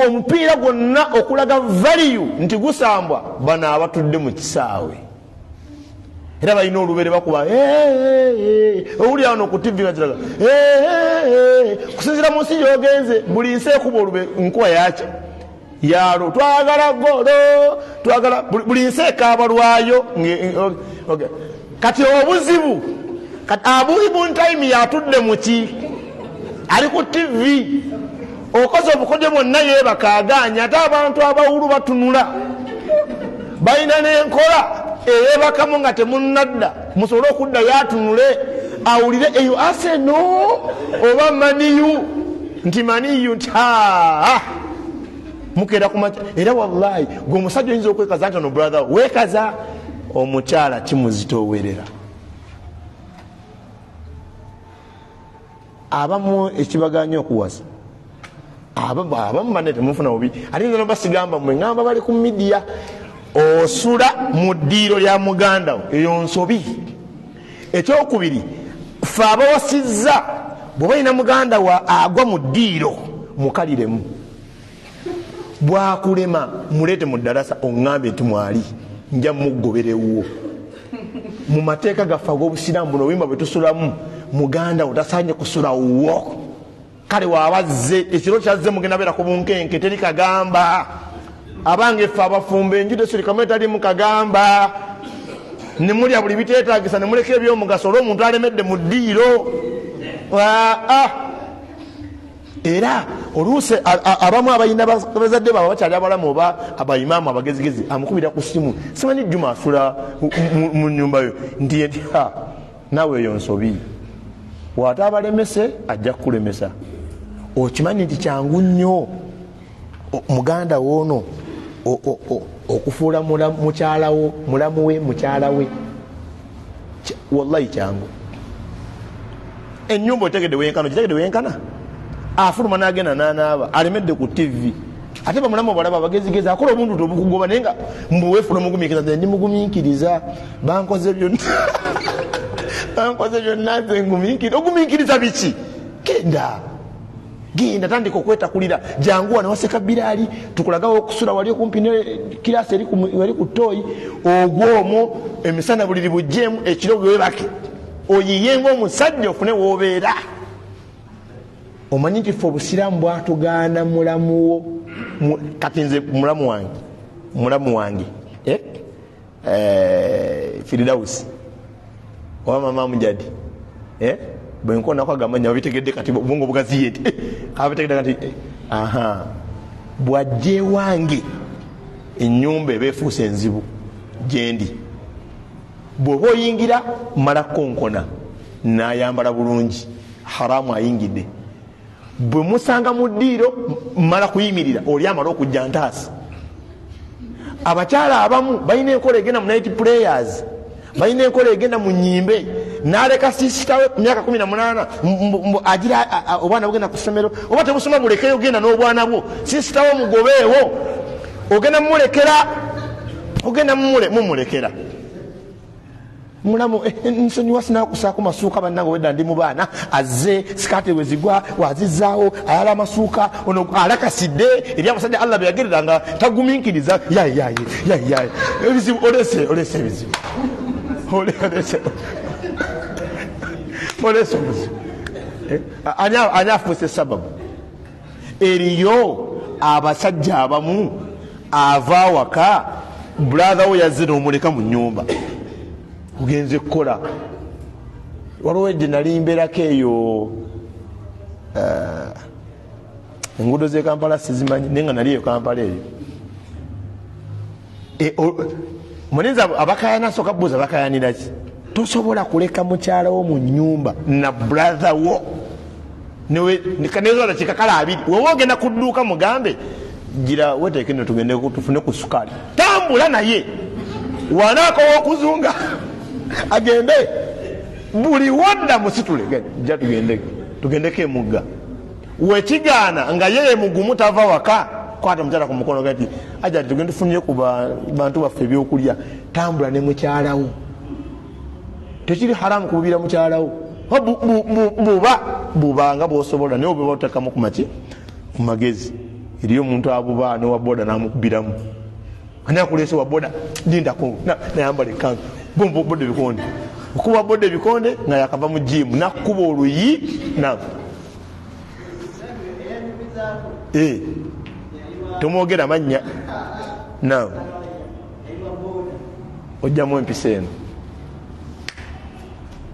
omupiira gwonna okulaga value nti gusambwa bano abatudde mu kisaawe era balina olubere bakuba owuli awo ku TV nga kiraga kusinzira mu nsi yogenze buli nsi ekuba olube nkuba yaki yalo twagala golo twagala buli nsi ekaaba lwayo kati obuzibu kati Abu Ibn Taymiya atudde muki ali ku TV okoze obukodyo bwonna yeebakaaganya ate abantu abawulu batunula balina n'enkola eyebakamu nga temunnadda musobole okudda yatunule awulire eyo Arsenal oba Maniyu nti Maniyu nti mukera kumacha era wallahi gwe omusajja oyinza okwekaza nti ono brother weekaza omukyala kimuzitoowerera abamu ekibaganya okuwasa abamu bane temufuna bubi ate nze nobasigamba mwe ngamba bali ku midiya osula mu ddiiro lya mugandawo eyo nsobi ekyokubiri fe abawasizza bw'oba ina muganda wa agwa mu ddiiro mukaliremu bwakulema mulete mu ddalasa oŋŋambe nti mwali nja mugoberewo mu mateeka gaffe ag'obusiraamu buno obuyimba bwe tusulamu muganda otasanye kusulawo kale waabazze ekiro kyazze mugenda beera ku bunkenke teri kagamba abange ffe abafumba enju tesirikamu etali mu kagamba ne mulya buli biteetaagisa ne muleka ebyomugaso olw'omuntu alemedde mu ddiiro era oluusi abamu abalina bazadde baabwe bakyali abalamu oba abaimaamu abagezigezi amukubira ku simu simanyi Juma asula mu nnyumba yo nti naawe eyo nsobi wate abalemese ajja kukulemesa okimanyi nti kyangu nnyo muganda woono okufuula mukyalawo mulamu we mukyala we wallahi kyangu ennyumba otegedde wenkana okitegedde wenkana afuluma n'agenda n'anaaba alemedde ku TV ate bamulamu balaba abagezigezi akola omuntu tobukugoba naye nga mbuweefuna omugumiikiriza nze ndi mugumiikiriza bankoze byonna bankoze byonna nze ngumiikiriza ogumiikiriza biki genda tandika okwetakulira jangu wano Ssekabira ali tukulagawo okusula wali okumpi ne kirasi eri ku ttooyi ogwomwo emisana buliri bujjeemu ekiro gwebake oyiyenga omusajja ofune woobeera omanyi nti ffe obusiraamu bwatugaana mulamuwo kati nze mulamu wange Firidausi oba mama Mujadi bwenkona kwagamba nya bitegedde kati bongo bugaziye eti abitegedde kati aha bwajje wange ennyumba ebeefuuse enzibu gyendi bw'oba oyingira mala konkona n'ayambala bulungi haramu ayingidde bwe musanga mu ddiiro mala kuyimirira oli amala okujja ntaasi abakyala abamu balina enkola egenda mu night players balina enkola egenda mu nyimbe n'aleka sisitawe ku myaka 18 agira obwana bugenda ku ssomero oba tebusoma bulekeyo ogenda n'obwana bwo sisitawe mugobeewo ogenda mumulekera mulamu nsonyiwa sinakusaako masuuka bannange wedda ndi mu baana azze sikaate wezigwa wazizaawo ayala amasuuka ono alakasidde eri abasajja allah beyagerera nga taguminkiriza yaye ebizibu olese ebizibu olese obuzibu ani afuuse sababu eriyo abasajja abamu ava waka brother we yazze n'omuleka mu nnyumba ugenze kukola waliwo edde nali mbeerako eyo enguudo z'e Kampala sizimanyi naye nga nali eyo Kampala eyo muninza abakayana asooka buuza bakayaniraki tosobola kuleka mukyala wo mu nnyumba na brother wo nezola kikakala abiri wewe ogenda ku dduuka mugambe gira weteeke no tugende tufune ku sukaali tambula naye wanaako w'okuzunga agende buli wadda musitule ja tugendeko emugga wekigaana nga yeye mugumu tava waka kwata mukyala ku mukono gati aja tugende tufunire ku bantu baffe ebyokulya tambula ne mukyalawo tekiri haramu kubira mukyalawo buba nga bw'osobola naye oba otekamu kumaki ku magezi eriyo omuntu abuba ne waboda n'amukubiramu ani akulese waboda lindako nayambala ekanzu bombobodde ebikonde okuba bodde ebikonde nga yakava mu jimu nakuba oluyi tomwogera mannya ojjamu empisa eno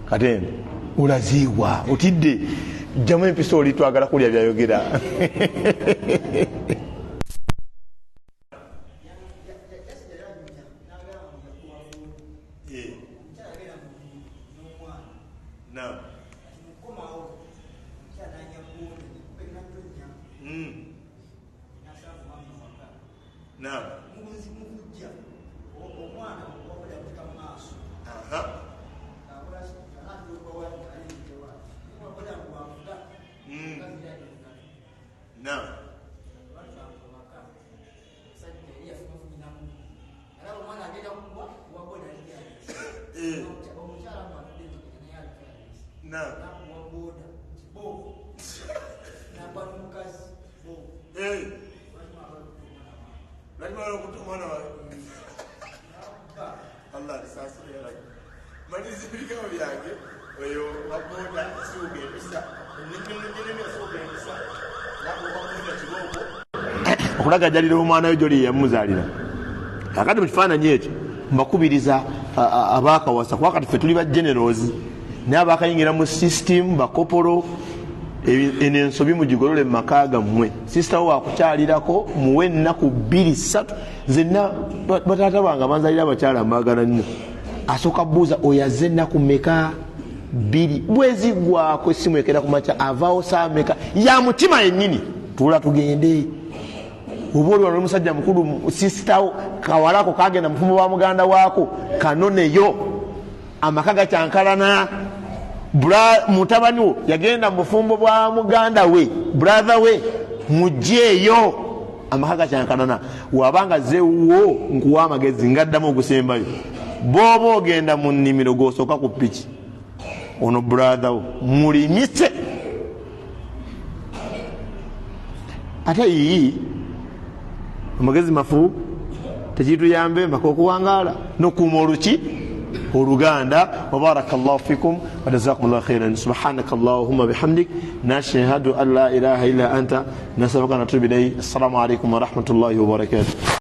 kate olaziibwa otidde jjamu empisa oli twagala kulya byayogera okulaga jalira omwana we gyoli yamuzaalira kakati mu kifaananyi ekyo mbakubiriza abaakawasa kuba kati ffe tuli ba generals naye abaakayingira mu system bakopolo eno ensobi mugigolole mu maka gammwe sisita wo wakukyalirako muwe ennaku 2-3 zenna bataata bange banzalira abakyala mbaagala nnyo asooka buuza oyaze ennaku meka 2 bwezigwako essimu ekera ku makya avaawo saa meka ya mutima yennyini tuula tugende oba oli wano omusajja mukulu sisitawo kawalako kagenda mufumbo wa muganda waako kanoneyo amaka gakyankalana mutabani wo yagenda mubufumbo bwa muganda we brother we mujjeeyo amaka gakyankalana wabanga zewuwo nkuwa amagezi ngaddamu okusembayo bwoba ogenda mu nnimiro gosooka ku piki ono brother wo mulimise ate iyi amagezi mafu tekituyambe mpaka okuwangaala nokuuma oluki oluganda wabarakallahu fikum wajazakumullahu khairan subhanaka allahumma bihamdik nashhadu an la ilaha illa anta nasaluka natubu ilayk assalamu alaykum wa rahmatullahi wa barakatuh